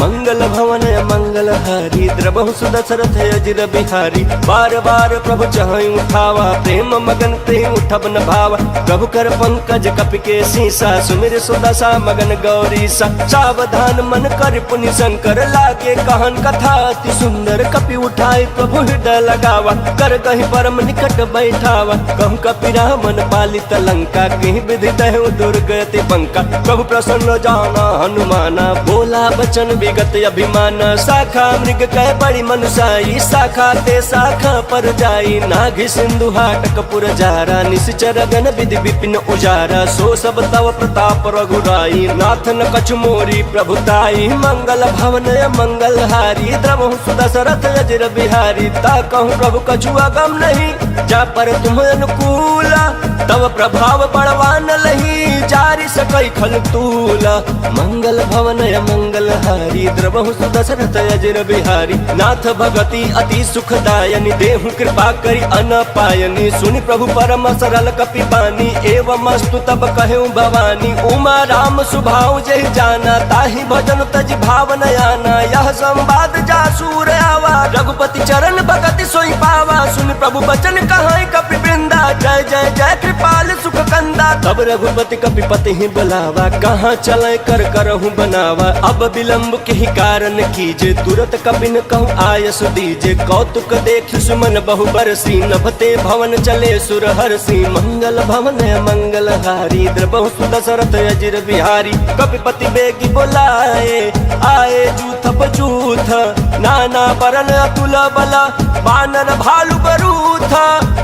मंगल भवन मंगल हारी द्रवहु सुदशरथ अजिर बिहारी बार बार प्रभु चहई उठावा प्रेम मगन ते उठब न भावा प्रभु कर पंकज कपि के सीसा सुमिर सुदशा मगन गौरी सा सावधान मन कर पुनि शंकर लागे कहन कथा अति सुंदर कपि उठाई प्रभु हृदय लगावा कर कहीं परम निकट बैठावा कहूँ कपि रामन पालित लंका कहीं विधि दहु दुर्गति पंका प्रभु प्रसन्न जाना हनुमाना बोला बचन विगत अभिमान शाखा मृग कह बड़ी मनुषाई शाखा ते शाखा पर जाई नाघि सिंधु हाटक पुर जारा निश्चर गण विधि विपिन उजारा सो सब तव प्रताप रघुराई नाथ न कछु मोरी प्रभुताई मंगल भवन मंगल हारी द्रवहु सुदशरथ अजिर बिहारी ता कहूँ प्रभु कछु अगम नहीं जा पर तुम अनुकूल तव प्रभाव बड़वान लही जारी सक कई खल तूला। मंगल भवन मंगल हारी द्रवहु सुदशरथ अजर बिहारी। नाथ भगति अति सुखदायनी देहु कृपा करी अनपायनी। सुनि प्रभु परम सरल कपि बानी एवं अस्तु तब कहु भवानी। उमा राम सुभाव जहि जाना ताहि भजन तज भाव न आना। यह संवाद जासूर आवा रघुपति चरण भगति सोई पावा। सुनि प्रभु बचन कहाई कपि वृंदा जय जय जय कृपाल सुख कंदा। तब रघुपति कपिपति ही बुलावा कहाँ चले कर करहु बनावा। अब विलंब के ही कारण कीजे तुरत कपिन कहूँ आयस दीजे। कौतुक देख सुमन बहु बरसी नभते भवन चले सुर हरसी। मंगल भवन मंगल हारी द्रवहु सुदशरथ अजर बिहारी। कपिपति बेगी बोलाए आए जूथ बजूथ नाना बरन अतुल बला बानर भालु बरूथ।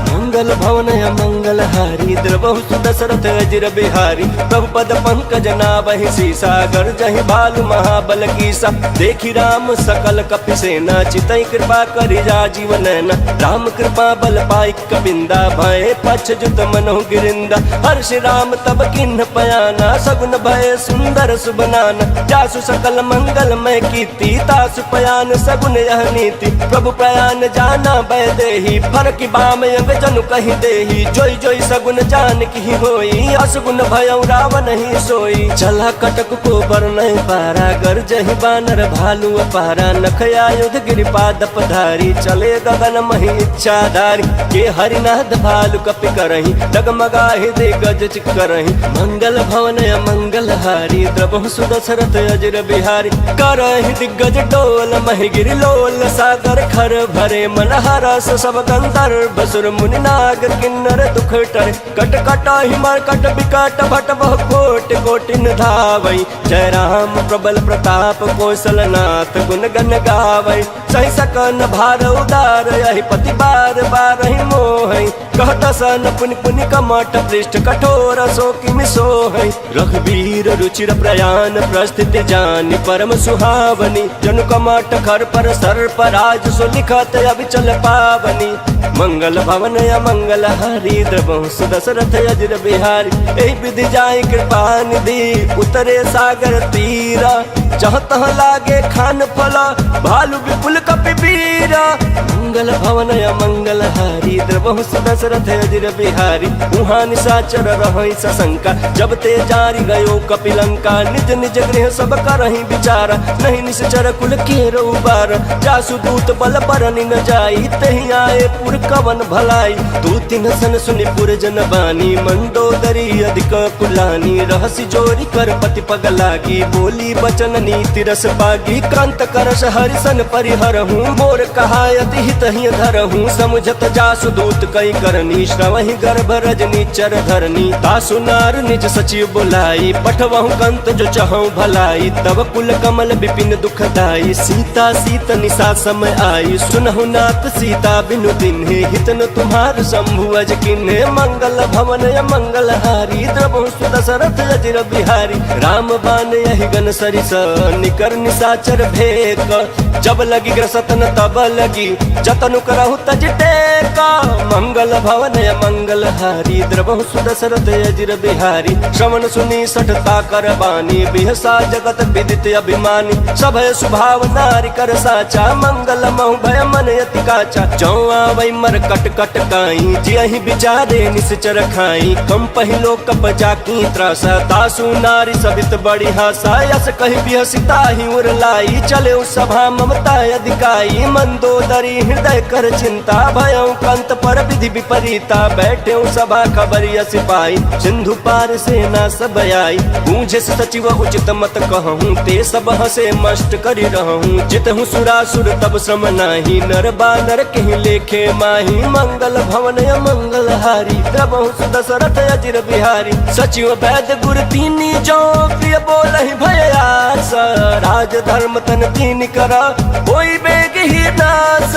मंगल भवन मंगल हारी द्रवहु सुदशरथ अजर बिहारी। प्रभु पद पंकज नाभहि सीसा गर्जहि भालु महाबल कीसा। देखि राम सकल कपि सेना चितई कृपा करि राजीव नैना। राम कृपा बल पाई कबिंदा भय पछ जुत मनहु गिरिंदा। हर्ष राम तब किन्ह पयाना सगुन भय सुंदर सुबनाना। जासु सकल मंगल मय कीर्ति तासु पयान सगुन यह नीति। प्रभु प्रयान जाना भय देहि फरकि बाम अंग जनु कहि देहि। जोई जोई सगुन जान की होई असगुन भयउ रावण ही सोई। चला कटक को बरनहि पारा गर्जहि बानर भालु अपारा। नख आयुध गिरिपाद पधारी चले गगन महि इच्छाधारी। के हरिनाथ भालु कपि करहि डगमगाहि दिग्गज चिकरहि। मंगल भवन मंगल हारी द्रवहु सुदशरथ अजर बिहारी। करहि दिग्गज डोल महि गिरि लोल सागर खर भरे। मन हरस सब गंधर्व सुर मुनि नाग किन्नर दुख टरे। कट कट हिमर कट विकट भट बहु कोट कोटिन धावई। जय राम प्रबल प्रताप कौशलनाथ गुण गण गावई। सही सकन भार उदार यही पति बार बार ही मोहई। कहत सन पुनि पुनि कमट पृष्ठ कठोर सो किमि सोहई। रघुवीर रुचिर प्रयाण प्रस्थिति जानि परम सुहावनी। जनु कमट खर पर सर्प राज सो लिखत अभिचल पावनी। मंगल भवन मंगल हारी द्रवहु सुदशरथ अजर बिहारी। एहि विधि जाय कृपा निधि उतरे सागर तीरा। जहाँ तहाँ लागे खान फला भालु विपुल कपि बीरा। मंगल भवन मंगल हारी द्रवहु सुदशरथ अजर बिहारी। उहाँ निशाचर रहै सशंका जब ते जारी गयो कपिलंका। निज निज गृह सब करहि विचारा नहीं निश्चर कुल केरो उबार। जासु दूत बल बरनि न जाई तहि आए पुर कवन भलाई। दूति न सन सुनि पुर जन बानी मंदोदरी अधिक कुलानी। रहसि जोरी कर पति पग लागी बोली बचन नीति रस पागी। कांत करस हरिसन परिहरहूँ मोर कहायति हित ही धरहूँ। समुझत जासु दूत कई करनी श्रवहि गर्भ रजनी चर धरनी। तासु नार निज सचिव बुलाई पठवहु कंत जो चहु भलाई। तब कुल कमल विपिन दुखदाई सीता सीत निशा समय आई। सुनहु नाथ सीता बिनु दिन्हे हित न तुम्हार शंभु अज किन्हे। मंगल भवन मंगल हारी द्रवहु सुदशरथ अजर बिहारी। राम बान यहि गन सरिस निकर निशाचर भेक। जब लगी ग्रसतन तब लगी जतनु करहु तज टेका। मंगल भवन मंगल हारी द्रवहु सुदशरथ अजर बिहारी। श्रवण सुनी सठता कर बानी बिहसा जगत विदित अभिमानी। सभय सुभाव नारी कर साचा मंगल महु भय मन यति काचा। जौ आवै मर कट कट काई जियहि विचारे निश्चर खाई। कम पहिलो कप जाकी त्रासा तासु नारी सबित बड़ी हासा। यस कहि बिहसिता ही उर लाई चले सभा ममता अधिकाई। मंदोदरी हृदय कर चिंता भयउ कंत पर विधि विपरीता। बैठे सभा खबरिया सिपाही सिंधु पार सेना सब आई। बूझे सचिव उचित मत कहूँ ते सब हसे मस्त करि रहूँ। जितहु सुरासुर तब श्रम नाही नर बानर कहीं लेखे माही। मंगल भवन मंगल हारी द्रवहु सुदशरथ अजर बिहारी। सचिव वैद्य गुर तीनी जो प्रिय बोलहि भय आस। राज धर्म तन तीन करा कोई बेग ही नास।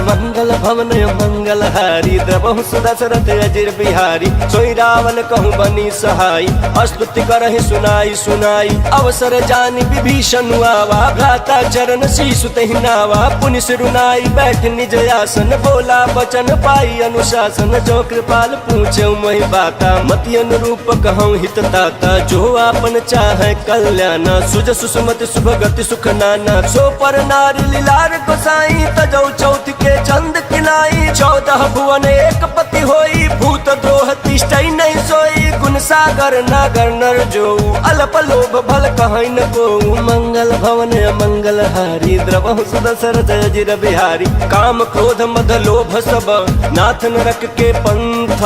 मंगल भवन मंगल हारी द्रवहु सुदशरथ अजर बिहारी। सोई रावण कहूँ बनी सहाय स्तुति करहि सुनाई सुनाई। अवसर जानि विभीषण आवा घाता चरण शीशु तहि नावा, पुनि सिरुनाई बैठ निज आसन, बोला बचन पाई अनुशासन, जो कृपाल पूछे मोहि बाता, मति अनुरूप कहूँ हित ताता, जो आपन चाहे कल्याण, सुज सुसुमति सुभगति सुख नाना, सो पर नारी लीलार गोसाई, तजौ चौथ के चंद किनाई, 14 भुवन एक पति होई, भूत द्रोह तिष्ठई नहीं सोई, गुण सागर नागर नर जो, अल्प लोभ भल कहै न को, मंगल भवन मंगल हारी, द्रवहु सुदशरथ अजिर बिहारी, काम क्रोध मद लोभ सब, नाथ नरक के पंथ,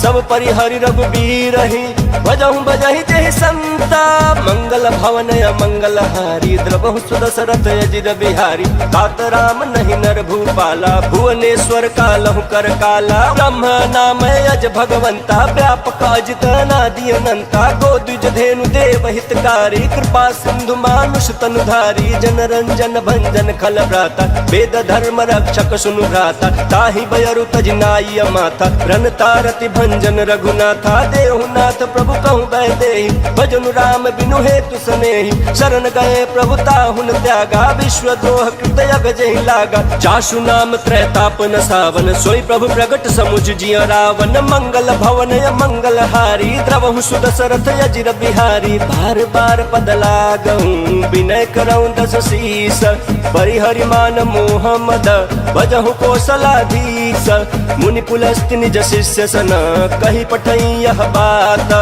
सब परिहरि रघुबीर ही, भजहु बजहि जहि संता, मंगल भवन मंगल हारी, द्रवहु सुदशरथ अजिर बिहारी, तात राम नहीं नर भूपाला, भुवनेश्वर कालहु कर काला, ब्रह्म नाम अज भगवंता, व्यापक अजित अनादि अनंता, गोद्विज धेनु देव हितकारी, कृपा सिंधु मानुष तनुधारी, जन रंजन भंजन खल भ्राता, वेद धर्म रक्षक सुनु भ्राता, ताहि बयरु तजनाई माथा, रन तारति भंजन रघुनाथा, देहुनाथ प्रभु कहु बै देहि, भजनु राम बिनु हेतु सनेहि, शरण गए प्रभु ताहुन त्यागा, विश्व द्रोह कृत यग जहि लागा, जासु नाम त्रैतापन सावन, सोई प्रभु प्रगट समुझ जिय रावण, मंगल भवन मंगल हारी, द्रवहु सुदशरथ अजिर बिहारी, बार बार पद लागहु विनय करऊं दस शीस, परिहरि मान मोह मद, भजहु कौशलाधीश, मुनि पुलस्त्य निज शिष्य सन, कही पठई यह बात,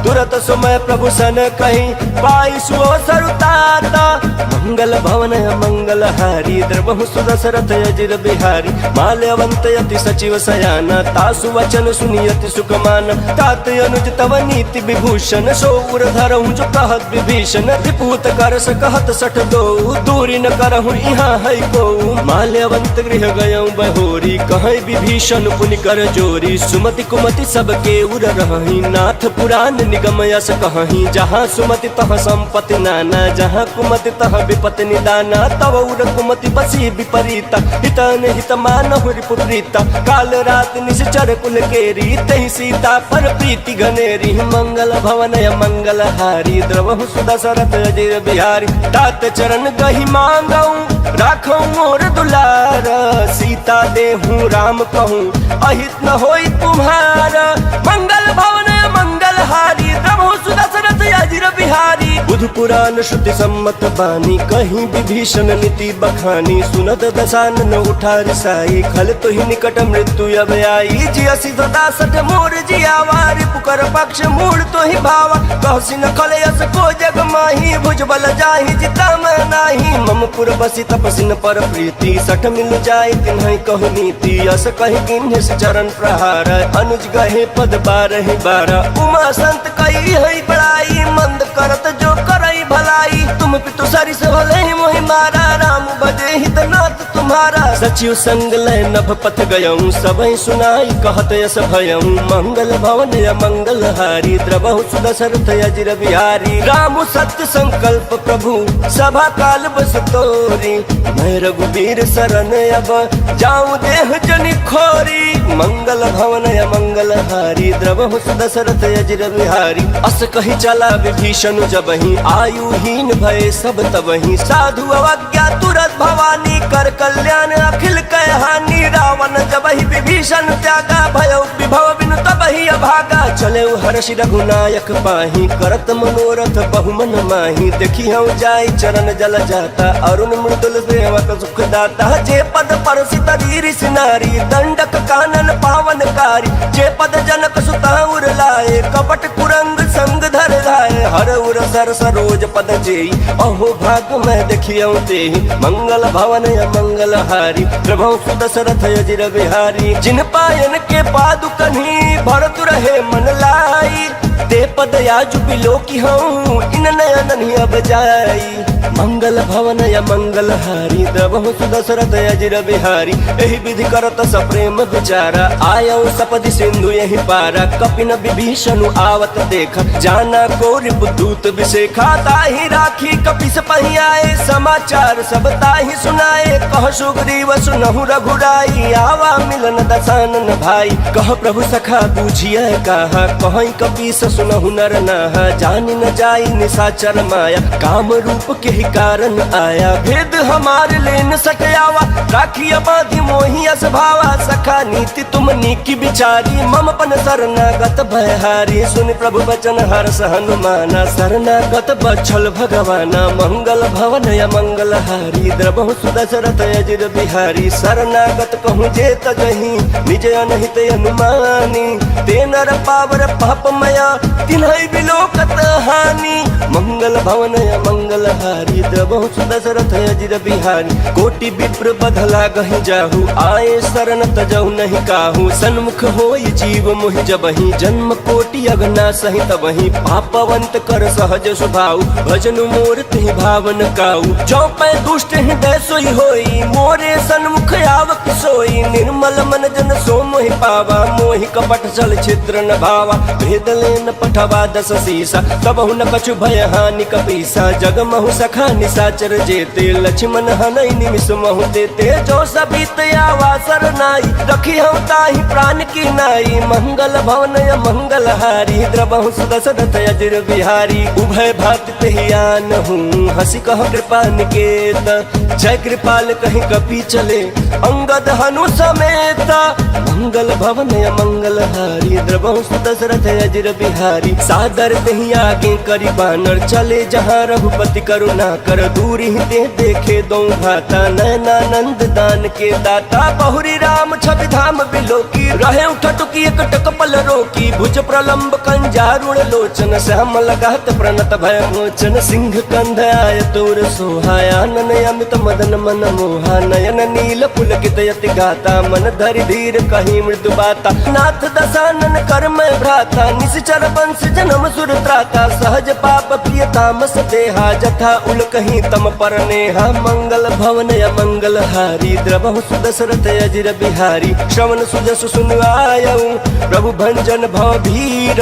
तुरत सुमय प्रभु सन कही, पाई सुअवसर ताता, मंगल भवन मंगल हारी, द्रवहु सुदशरथ अजिर बिहारी, माल्यवंत यति सचिव सयाना, तासु वचन सुनियति सुखमान, तात अनुज तव नीति विभूषण, सो उर धरहु जो कहत विभीषण, त्रिपुत कर सकहत सठ दो, दूरी न करहु यहाँ है को, माल्यवंत गृह गयऊँ बहोरी, कहे विभीषण पुनि कर जोरी, सुमति कुमति सबके उर रही, नाथ पुराण निगम यस कहीं, जहाँ सुमति तह संपत्ति नाना, जहाँ कुमति तह विपत्ति निदाना, तव उर कुमति बसी विपरीता, हितन हित मानहु रिपुप्रीता, काल रात निश्चर कुल केरी, तहि सीता पर प्रीति घनेरी, मंगल भवन मंगल हारी, द्रवहु सुदशरथ अजिर बिहारी, तात चरण गहि मांगऊं राखऊं मोर दुलार, सीता देहूं राम कहूं अहित न होई तुम्हारा, मंगल भवन मंगल हारी, द्रवहु सुदशरथ अजिर बिहारी, बुध पुराण श्रुति सम्मत बानी, कहीं विभीषण नीति बखानी, सुनत दशानन उठा रिसाई, खल तो ही निकट मृत्यु अब आई, जियसि सदा सठ मोर जियावारी, पुकर पक्ष मूल तो ही भावा, कहसी न खलयस को जग माही, भुजबल जाहि जिता मैं नाही, मम पुर बसी तपसिन पर प्रीति, सठ मिल जाय तिन्हि कहु नीति, अस कहि किन्हि चरण प्रहार, अनुज गहे पद बारहि बारा, उमा संत कई है बड़ाई, मंद करत जो करई भलाई, तुम पितु सरिस भले मोहि मारा, राम बजे हित नाथ तुम्हारा, सचिव संग लय नभ पथ गयऊं, सबहि सुनाई कहत यस भयऊं, मंगल भवन मंगल हारी, द्रवहु सुदशरथ अजिर बिहारी, राम सत्य संकल्प प्रभु सभा काल बस तोरी, मैं रघुबीर शरण अब जाऊं देह जनि खोरी, मंगल भवन मंगल हारी, द्रवहु सुदशरथ अजिर बिहारी, अस कही चला विभीषण जबहि, आयुहीन भय सब तबहि, साधु अवज्ञा तुरत भवानी, कर कल्याण अखिल कह हानि, रावण जबहि विभीषण त्यागा, भयउ विभव बिनु तबहि अभागा, चले हर्षि रघुनायक पाही, करत मनोरथ बहुमन माही, देखी हम जाय चरण जल जाता, अरुण मृदुल सेवक सुख दाता, जे पद परसि तरी ऋषि नारी, दंडक कानन पावनकारी, जे पद जनक सुता उर लाए, कपट कुरंग संग धर धाय, हर उर सर सरोज पद जेई, अहो भाग मैं देखियौ तेहि, मंगल भवन मंगल हारी, प्रभु सुदशरथ अजिर बिहारी, जिन पायन के पादुकन्हि भरत रहे मन लाई, ते पद याजु बिलो की हूँ इन नयन अब जाई, मंगल भवन मंगल हारी, द्रवहु सुदशरथ अजिर बिहारी, एहि विधि करत सप्रेम विचारा, आयौ सपदि सिंधु यहि पारा, कपिन विभीषण आवत देख, जाना को रिपुदूत विशेखा, ताहि राखी कपिस पहियाए, समाचार सब ताहि सुनाए, कह सुग्रीव सुनहु रघुराई, आवा मिलन दशानन भाई, कह प्रभु सखा बूझिए कहा, कहीं कपीस सुनहु नर नाहा, जान न जाई निशाचर माया, काम रूप के ही कारण आया। भेद हमार लेन सटयावा, राखिया बांधी मोहिया स्वभावा, सखा नीति तुम नीकी बिचारी, मम पन शरणागत भयहारी। सुन प्रभु वचन हर्ष हनुमाना, शरणागत बछल भगवाना, मंगल भवन या मंगल हारी, द्रबहु सुदशरथ अजिर बिहारी। शरणागत कहूँ जे तजही, निज अनहित अनुमानी, ते नर पावर पापमया, तिन्है बिलोकत हानि। मंगल भवन या मंगल हारी, द्रबहु सुदशरथ अजिर बिहारी। कोटि विप्र बधला गहि जाहु, आए शरण तजहु नहीं काहू। सन्मुख होई जीव मोहि जबहि, जन्म कोटि अगना सहित वही। पापवंत कर सहज स्वभाव, भजन मोर तिहि भावन काऊ। जो पै दुष्ट हृदय सोई होई, मोरे सन्मुख आवक सोई। निर्मल मन जन सो मोहि पावा, मोहि कपट छल छिद्र न भावा। भेद लेन पठवा दस सीसा, तबहु न कछु भय हानि कपीसा। जग महु सखा निशाचर जेते, लक्ष्मण हनई निमिष महु देते। जो सबीत आवा सरनाई, रखी हम ताहि प्राण की नाई। मंगल भवन या मंगल हारी, द्रबहु सुदशरथ अजिर बिहारी। उभय भात तेहियान हूँ, हंसी कह कृपा निकेत। जय कृपाल कहीं कपि चले, अंगद हनु समेत। मंगल भवन या मंगल हारी, द्रबहु सुदशरथ अजिर बिहारी। सादर तेहि आगे करी बानर, चले जहाँ रघुपति करुणा कर। दूरी ते देखे दो भाता, नयनानंद दान के दाता। बहुरी राम छवि धाम बिलोकी, रहे उठटुकी एक टकपल रोकी। भुज प्रलंब कंजारुण लोचन, श्याम लगात प्रणत भय मोचन। सिंह कंध आय तोर सोहाया, नन अमित मदन मन मोहा। नयन नील पुलकित यति गाता, मन धरि धीर कहीं मृदु बाता। नाथ दशानन कर मैं भ्राता, निश्चर वंश जन्म सुर त्राता। सहज पाप प्रिय तामस देहा, जथा उल कहीं तम पर नेहा। मंगल भवन या मंगल हारी, द्रबहु सुदशरथ अजिर बिहारी। श्रवण सुजस सुन आयऊ, प्रभु भंजन भव भीर।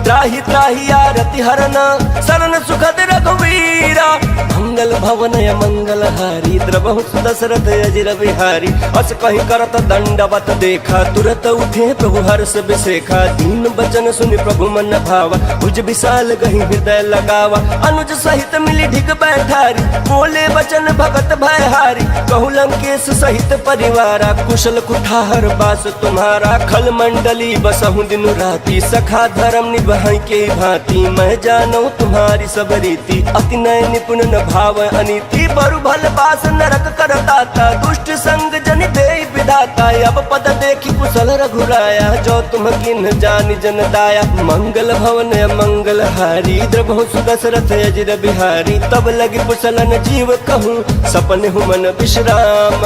त्राहि त्राहि आरति हरन, शरण सुखद रघुवीरा। मंगल भवन या मंगल हारी, द्रबहु सुदशरथ अजिर बिहारी। अस कहीं करत दंडवत देखा, तुरत उठे प्रभु हर्ष बिसेखा। दीन बचन सुनि प्रभु मन भावा, भुज विशाल गहि हृदय लगावा। अनुज सहित मिली ढिग बैठारी, बोले वचन भगत भयहारी। कहु लंकेश सहित परिवारा, कुशल कुठार बास तुम्हारा। खल मंडली बसहु दिन राती, सखा धर्म निभाई के भांति। मैं जानू तुम्हारी सब रीति, अति नय निपुण न भाव अनीति। बरु भल बास नरक करताता, दुष्ट संग जन दे विधाता। अब पद देखी कुशल रघुराया, जो तुम किन जानि जन दाया। मंगल भवन मंगल हारी, द्रबहु सुदशरथ अजिर बिहारी। तब लगी कुशलन जीव कहूँ, सपन हूँ मन विश्राम।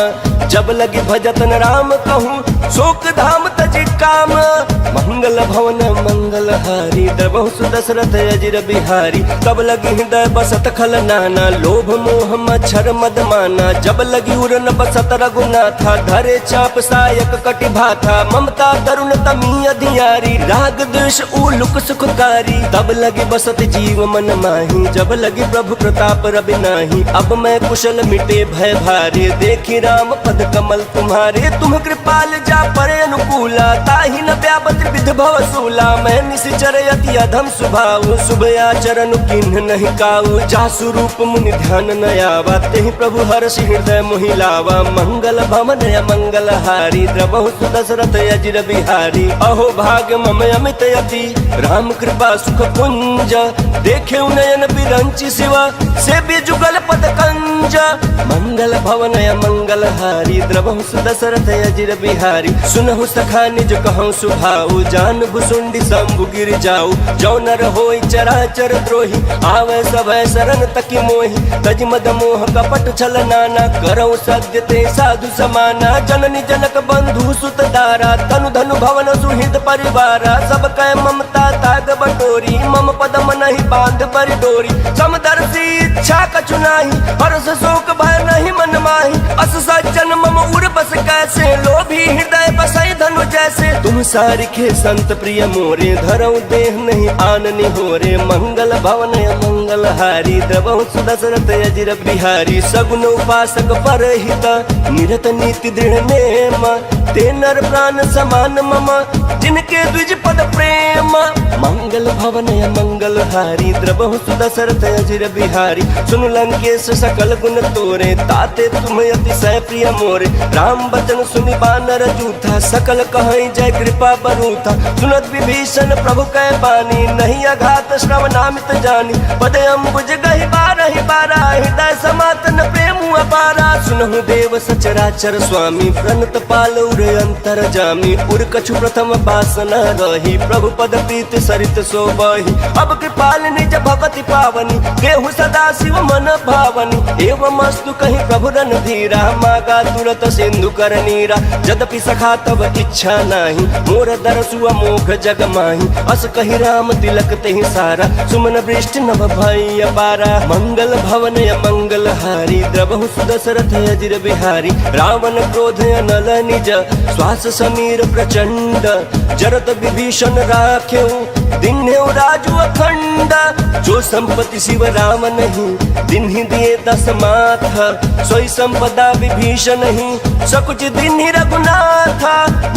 जब लगी भजतन राम कहूँ, शोक धाम तजि काम। मंगल भवन मंगल हारी, द्रबहु सुदशरथ अजिर बिहारी। तब लगी हृदय बसत खल नाना, लोभ मोह मच्छर मद माना। जब लगी उरन बसत रघुनाथा, धरे चाप सायक कटि भाथा। ममता तरुण तमी अधियारी, राग द्वेष उलुक सुखकारी। तब लगी बसत जीव मन माही, जब लगी प्रभु प्रताप रवि नाही। अब मैं कुशल मिटे भय भारे, देखी राम पद कमल तुम्हारे। तुम कृपाल जा परे अनुकूला, ताहि न व्यापत विध भव सूला। मैं निश्चर यति अधम स्वभाव, शुभ आचरण किन्ह नहीं काऊ। जासु रूप मुनि ध्यान न आवा, तेहि प्रभु हर्षि हृदय मोहि लावा। मंगल भवन या मंगल हारी, द्रबहु सुदशरथ अजिर बिहारी। अहो भाग्य मम अमित यति, राम कृपा सुख पुंज। देखे नयन बिरंचि शिवा, से भी जुगल पद कंज। मंगल भवन या मंगल हारी, द्रबहु सुदशरथ अजिर बिहारी। सुनहु सखा निज कहूँ सुभाऊ, जान भुसुंडी शंभु गिर जाऊ। जो नर होई चराचर द्रोही, आवे सभय शरण तकी मोहि। तज मद मोह कपट छल नाना, करऊ सत्य ते साधु समाना। जननी जनक बंधु सुत दारा, तनु धनु भवन सुहृद परिवारा। सब कै ममता ताग बटोरी, मम पद मनहि बांध बरि डोरी। समदर्शी इच्छा कछु नाही, हर्ष शोक भय नहीं मन माही। अस सज्जन मम उर बस कैसे, लोभी हृदय बसई धनु जैसे। तुम सारिखे संत प्रिय मोरे, धरऊ देह नहीं आननि होरे। मंगल भवन मंगल हारी, द्रबहु सुदशरथ अजिर बिहारी। सगुन उपासक परहित, निरत नीति दृढ़ नेम, ते नर प्राण समान मम जिनके द्विज पद प्रेम। मंगल भवन मंगल हारी द्रबहु सुदशरथ अजिर बिहारी। सुन लंकेश सकल गुण तोरे ताते तुम अतिशय प्रिय मोरे। राम बचन सुनि बानर जूथा सकल कहै जय कृपा बरूथा। सुनत विभीषण प्रभु कै बानी नहीं अघात श्रवणामित जानी। पद अम्बुज गहि बारहि बारा हृदय समातन प्रेम अपारा। सुनहु देव सचराचर स्वामी प्रणत पालौर अंतर जामी। उर कछु प्रथम वासना रही प्रभु पद प्रीति सरित सोबहि। अब कृपाल निज भगति पावनी देहु सदा शिव मन भावनी। एवं अस्तु कहीं प्रभु रन धीरा मागा तुरत सिंधु कर नीरा। यद्यपि सखा तब इच्छा नाही मोर दरसु अमोघ जग माही। अस कही राम तिलक तेहि सारा सुमन वृष्टि नभ भई अपारा। मंगल भवन मंगल हारी द्रबहु सुदशरथ अजिर बिहारी। रावण क्रोध नल निज श्वास समीर प्रचंड। जरत विभीषण राखेऊ दिन्हेउ राजु अखंड। जो संपत्ति शिव राम नहीं दिन्हि दिए दस माथ। सोई संपदा विभीषण नहीं सकुच दिन्हि रघुनाथ।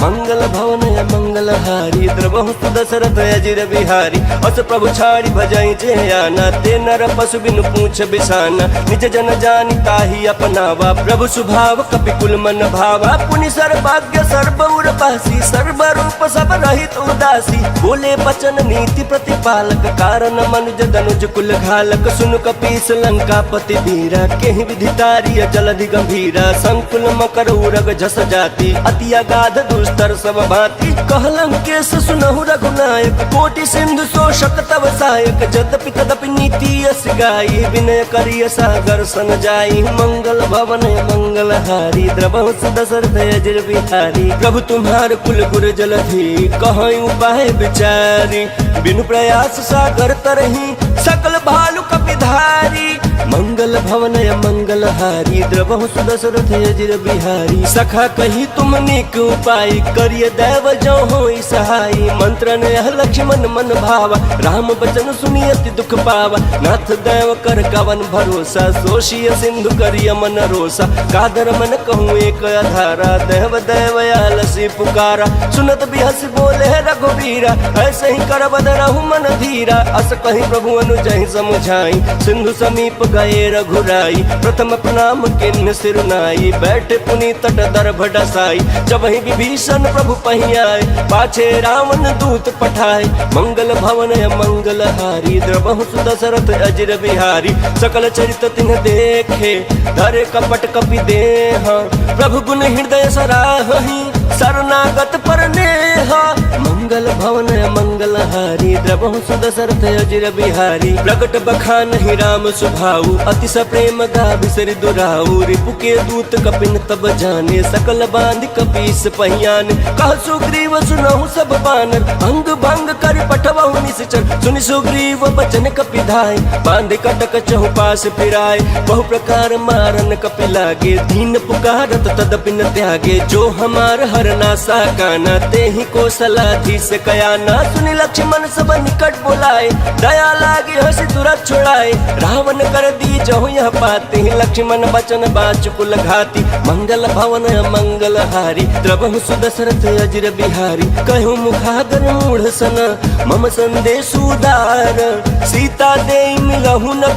मंगल भवन मंगल हारी द्रबहु सुदशरथ अजिर बिहारी। अस प्रभु छाड़ी भजई जे आना ते नर पशु बिनु पूछ बिसाना। निज जन जानि ताहि अपनावा प्रभु सुभाव कपिकुल मन भावा। पुनि सर्वज्ञ सर्व उर्वशी सर्व रूप सब रहित उदासी। बोले बचन नीति प्रतिपालक कारण मनुज धनुज कुल घालक। सुन कपीस लंकापति वीरा केहि विधितारिय जलधि गंभीरा। संकुल मकर उरग झस जाति अति अगाध दुस्तर सब भांति। कहलंकेश सुनहु रघुनायक कोटि सिंधु शोषक तव सहायक। यद्यपि तदपि नीति यस गाई विनय करिय सागर सन जाई। मंगल भवन मंगल हारी द्रबहु सुदशरथ अजिर बिहारी। प्रभु तुम्हार कुल गुर जलधि कहै उपाय विचारी। बिनु प्रयास सागर तरही सकल भालु कपिधारी। मंगल भवन मंगल हारी द्रबहु सुदशरथ अजिर बिहारी। सखा कही तुम नीक उपाय करिय दैव जो होई सहाय। मंत्र ने लक्ष्मण मन भावा राम बचन सुनि अति दुख पावा। नाथ दैव कर कवन भरोसा सोशिय सिंधु करिय मन रोसा। कादर मन कहूँ एक आधारा देव दैव आलसी पुकारा। सुनत बिहस बोले रघुवीरा ऐसे ही कर बदरहु मन धीरा। अस कहीं प्रभु अनुजहि समुझाई सिंधु समीप गए रघुराई। प्रथम प्रणाम किन्न सिरुनाई बैठे पुनि तट दर्भ डसाई। जब ही विभीषण प्रभु पही आए पाछे रावण दूत पठाए। मंगल भवन मंगल हारी द्रबहु सुदशरथ अजिर बिहारी। सकल चरित तिन्ह देखे धरे कपट कपि देह। प्रभु गुण हृदय सराहहि शरणागत पर नेह। मंगल भवन मंगल हारी द्रबहु सुदशरथ अजिर बिहारी। प्रगट बखान ही राम सुभाऊ अति सप्रेम गा बिसरि दुराऊ। रिपु के दूत कपिन तब जाने सकल बांध कपीस पहियान। कह सुग्रीव सुनहु सब बानर अंग भंग कर पठवहु निश्चर। सुनि सुग्रीव बचन कपि धाय बांध कटक चहुपास फिराय। बहु प्रकार मारन कपि लागे दीन पुकारत तदपि न त्यागे। जो हमार हरना साकाना ते ही कौशलाधीश कयाना। सुनि लक्ष्मण सब निकट बोलाए दया लागे हंसी तुरंत छुड़ाए। रावण कर दी जहु यह पाते लक्ष्मण बचन बाचुकुल घाती। मंगल भवन मंगल हारी द्रबहु सुदशरथ अजिर बिहारी। कहूँ मुखागर मूढ़ सन मम संदेश उदार। सीता दे मिलहु न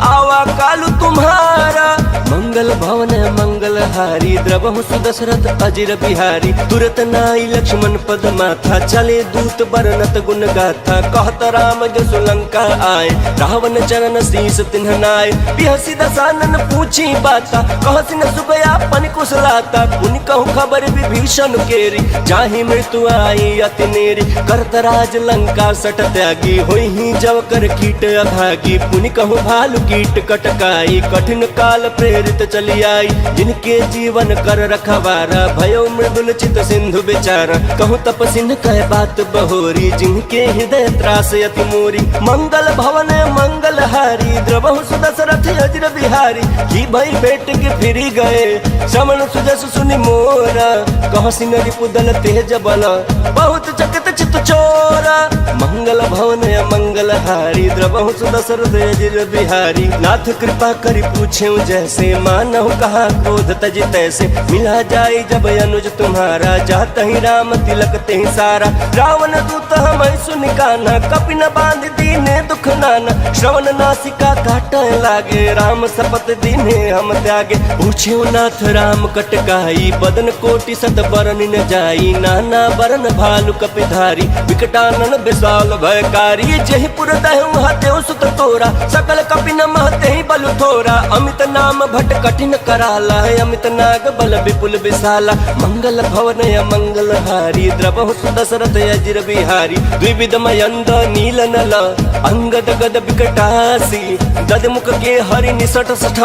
आवा कालु तुम्हारा। मंगल भवन मंगल हारी द्रबहु सुदशरथ अजिर बिहारी। तुरत नाई लक्ष्मण पद माथा चले दूत बरनत गुण गाथा। कहत राम जसु लंका आए रावण चरण शीस तिन्ह नाय। बिहसी दसानन पूछी बाता कहसी न सुगया पन कुशलाता। पुनि कहूँ खबर विभीषण केरी जाहि मृत्यु आई अति नेरी। करत राज लंका सट त्यागी होई ही जव कर कीट अभागी। पुनि कहूँ भालु कीट कटकाई कठिन काल प्रेरित चली आई। जिनके जीवन कर रखवारा भयो मृदुल चित सिंधु बेचारा। कहूँ तपसिन कह बात बहोरी जिनके हृदय त्रास अति मोरी। मंगल भवन मंगल हारी द्रबहु सुदशरथ अजिर बिहारी। की भई बेट के फिरी गए श्रवण सुजस सुनि मोरा। कहसी न रिपु दल तेज बल बहुत चकित चित चित चोरा मंगल भवन मंगल हारी द्रवहु सुदशरथ अजिर बिहारी नाथ कृपा करी पूछे जैसे मानव कहा क्रोध तज तैसे मिला जाए जब अनुज तुम्हारा जात ही राम तिलक ते सारा रावण दूत हम सुन काना कपि न बांध दीने दुख नाना श्रवण नासिका काट लागे राम सपत दीने हम त्यागे पूछे नाथ राम कटकाई बदन कोटि सत बरन न जाई नाना बरन भालु कपिधारी विकटानन विशाल भयकारी जहि पुर दहु हतेउ सुत तोरा सकल कपि न महते ही बलु थोरा अमित नाम भट कठिन कराला अमित नाग बल विपुल विशाला मंगल भवन मंगल हारी द्रवहु सुदशरथ अजिर बिहारी द्विविध मयंद नील नल अंगद गद विकटासी ददमुख के हरि निसट सठ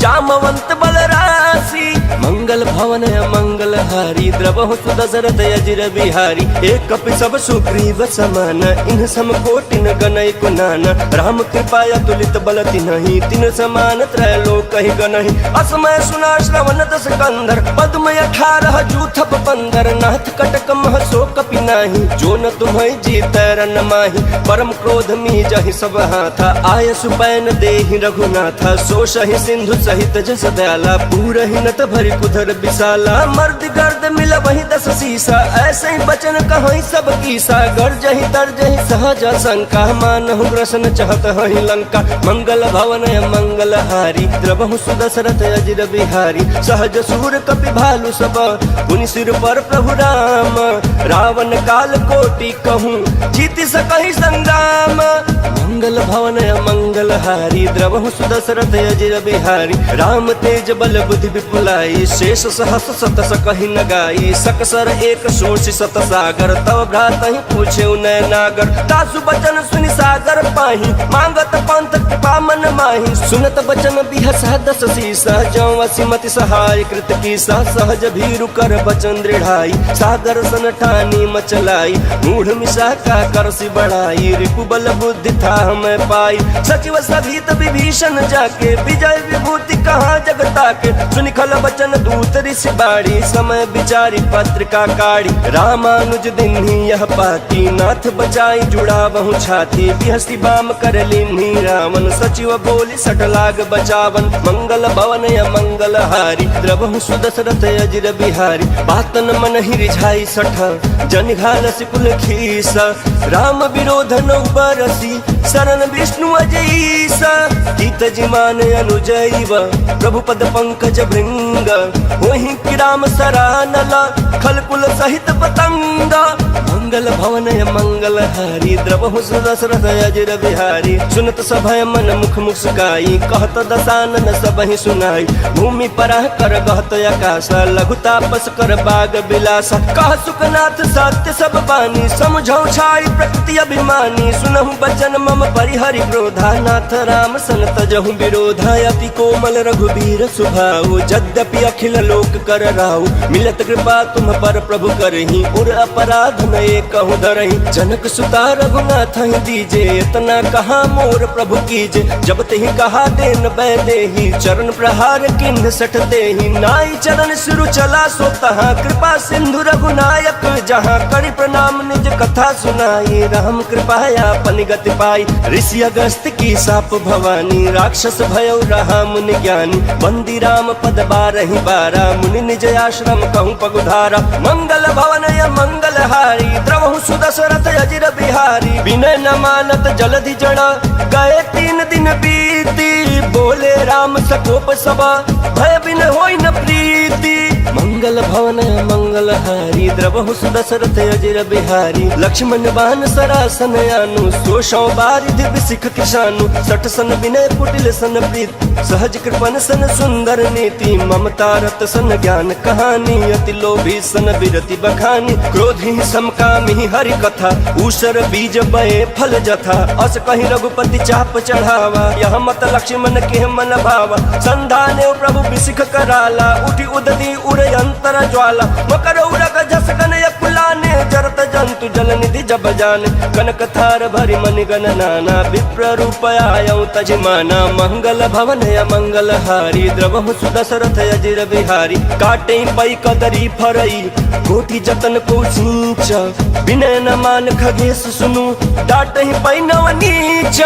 जामवंत बलरासी मंगल भवन मंगल हारी द्रवहु सुदशरथ अजिर बिहारी एक कपि सब सुग्रीव समान इन सम कोटि न गनय कुनान राम कृपाया तुलित बल तिन्हि तिन समान त्रैलोक ही गनहि असमय सुना श्रवण दस कंधर पद्म 18 जूथप पंदर नाथ कटक मह सो कपि नाही जो न तुम्हें जीत रन माही परम क्रोध मी जहि सब हाथा आय सुपैन देहि रघुनाथ सो सहि सिंधु सहित जस दयाला पूर ही नत भरि कुधर विशाला मर्द गर्द मिल वही 10 सीसा ऐसे ही बचन कहीं सब कीसा गर्जहि तरजहि सहज शंका मानहु ग्रसन चहत हहि लंका मंगल भवन मंगल हारी द्रवहु सुदशरथ अजिर बिहारी सहज सूर कपि भालु सब पुनि सिर पर प्रभु राम रावण काल कोटि कहूँ जीति सकहि संग्राम मंगल भवन मंगल हारी द्रवहु सुदशरथ अजिर बिहारी राम तेज बल बुद्धि विपुलाई शेष सहस सत सकहि न गाई सकसर एक सोच सत सागर तव भ्रात ही पूछे नय नागर तासु बचन सुनि सागर पाही मांगत पंथ कृपा मन माही सुनत बचन बिहसा 10 सीसा जौ असिमति सहाय कृत कीसा सहज भीरु कर बचन दृढ़ाई सागर सन ठानी मचलाई मूढ़ मिशा का करसी बढ़ाई रिपु बल बुद्धि था हमें पाई सचिव सभीत विभीषण जाके विजय विभूति कहाँ जगता के सुनि खल बचन दूत ऋषि बाड़ी समय विचारी पत्रिका काढ़ी रामानुज दिन्ही यह पाती नाथ बचाई जुड़ा बहु छाती बिहसी बाम कर लिन्ही रावण सचिव बोली सठ लाग बचावन मंगल भवन मंगल हारी द्रवहु सुदशरथ अजिर बिहारी बातन मन ही रिझाई सठ जन घाल सिकुल खीस राम विरोध नौ बरसी शरण विष्णु अजईस गीत जिमान अनुजैव प्रभु पद पंकज भृंग वही कि राम सरानल खलकुल सहित पतंग मंगल भवन मंगल हारी द्रवहु सुदशरथ अजिर बिहारी सुनत सभय मन मुख मुस्काई कहत दसानन सबहि सुनाई भूमि परह कर गहत आकाश लघु तापस कर बाग बिलास कह सुखनाथ सत्य सब बानी समझौ छाई प्रकृति अभिमानी सुनहु बचन मम परिहरि क्रोधा नाथ राम सन तजहु विरोधा अति कोमल रघुबीर सुभाऊ यद्यपि अखिल लोक कर राहु मिलत कृपा तुम पर प्रभु करही उर अपराध नए कहूँ धरही जनक सुता रघुनाथ ही दीजे इतना कहा मोर प्रभु कीजे जब तेहि कहा देन बैदेही चरण प्रहार किन्ह सटते ही नाई चरण सिरु चला सो तहाँ कृपा सिंधु रघुनायक जहाँ करि प्रणाम निज कथा सुनाई राम कृपाया पन गति पाई ऋषि अगस्त की साप भवानी राक्षस भयो रहा मुनि ज्ञानी बंदी राम पद 12 बारा मुनि निज आश्रम कहूँ पगुधारा मंगल भवन मंगल हारी द्रवहु सुदशरथ अजिर बिहारी विनय न मानत जलधि जड़ा गए 3 दिन बीती बोले राम सकोप सभा भय बिन होई न प्रीति मंगल भवन मंगल हारी द्रवहु सुदशरथ अजिर बिहारी लक्ष्मण बान सरासन आनु सोशौ बारिधि बिसिख किशानु सठ सन विनय कुटिल सन प्रीत सहज कृपन सन सुंदर नीति ममता रत सन ज्ञान कहानी अति लोभी सन विरति बखानी क्रोधी समकामी हरि कथा ऊसर बीज बये फल जथा अस कहीं रघुपति चाप चढ़ावा यह मत लक्ष्मण के मन भावा संधाने प्रभु बिसिख कराला उठी उदती उर अंतर ज्वाला मकर उरग जस गन कुलाने चरत जंतु जल निधि जब जान कनक थार भरि मन गण नाना विप्र रूप आयौ तजमाना मंगल भवन मंगल हारी द्रवहु सुदशरथ अजिर बिहारी काटे पै कदरी फरई कोटि जतन को सींच विनय न मान खगेश सुनु डाटहि पै नव नीच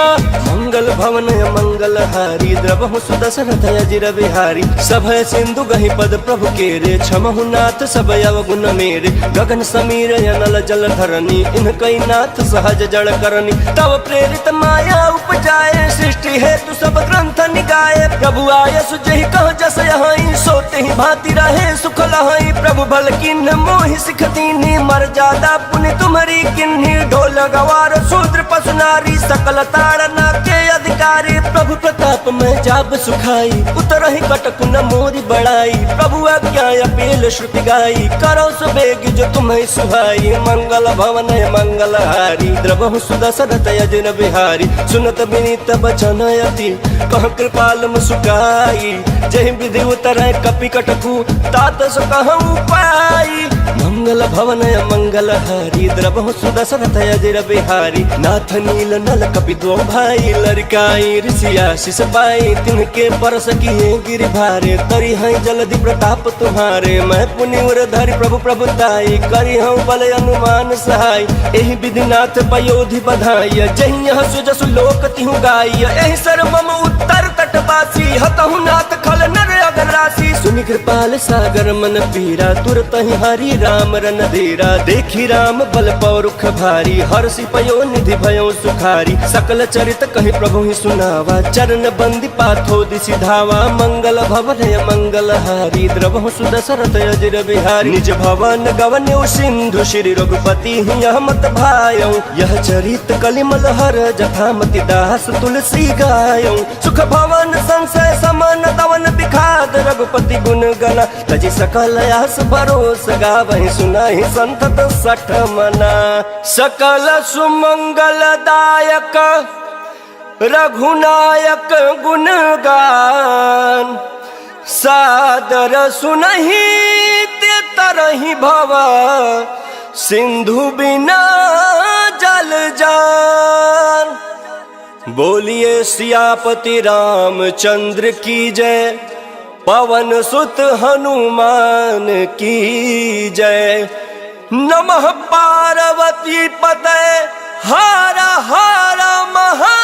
मंगल भवन मंगल हारी द्रवहु सुदशरथ अजिर बिहारी सभय सिंधु गहि पद प्रभु केरे क्षमहु नाथ सब अवगुण मेरे गगन समीर अनल जल धरनी इनकई नाथ सहज जड़ करनी तब प्रेरित माया उपजाए सृष्टि हेतु सब ग्रंथ निगाए प्रभु आय सुजहि कह जस यहीं सोते ही भांति रहे सुख लहई प्रभु भल किन्ह मोहि सिख दीनी मर्यादा पुनि तुम्हारी किन्ही ढोल गवार शूद्र पशु नारी सकल ताड़ना के अधिकारी प्रभु प्रताप में जाब सुखाई उतरहि कटक न मोरी बड़ाई प्रभु आज्ञा अपील श्रुति गाई करो सुबेग जो तुम्हें सुहाई मंगल भवन मंगल हारी द्रवहु सुदशरथ अजिर बिहारी सुनत विनीत बचन अति कह कृपाल मुस्काई जहि विधि उतरै कपि कटकु तात सो कहूँ पाई मंगल भवन मंगल हारी द्रवहु सुदशरथ अजिर बिहारी नाथ नील नल कपि दो भाई लड़काई ऋषि आशीष पाई तिनके परस किए गिरि भारे तरी है जलधि प्रताप तुम्हारे मैं पुनि उर धरि प्रभु प्रभुताई करी हूँ बल अनुमान सहाय एहि विधिनाथ पयोधि बधाई जहि यह सुजसु लोक तिहु गाई एहि सर मम उत्तर तटवासी हतहु नाथ खल नर अगर राशि सुनि कृपाल सागर मन पीरा तुरत ही हरि राम रन धीरा देखी राम बल पौरुख भारी हर्षि पयो निधि भयो सुखारी सकल चरित कहि प्रभु ही सुनावा चरण बंदी पाथो दिशि धावा मंगल भवन मंगल हारी द्रवहु सुदशरथ अजिर बिहारी निज भवन गवन्यौ सिंधु श्री रघुपति यह मत भायौ यह चरित कलिमल हर जथामति दास तुलसी गायौ सुख भवन संशय समन दवन बिखाद रघुपति गुण गण तजि सकल आस भरोस गावहि सुनाहि संतत सठ मना सकल सुमंगल दायक रघुनायक गुण गान सादर सुनहि ते तरहि भव सिंधु बिना जल जान बोलिए सियापति रामचंद्र की जय पवन सुत हनुमान की जय नमः पार्वती पते हर हर महा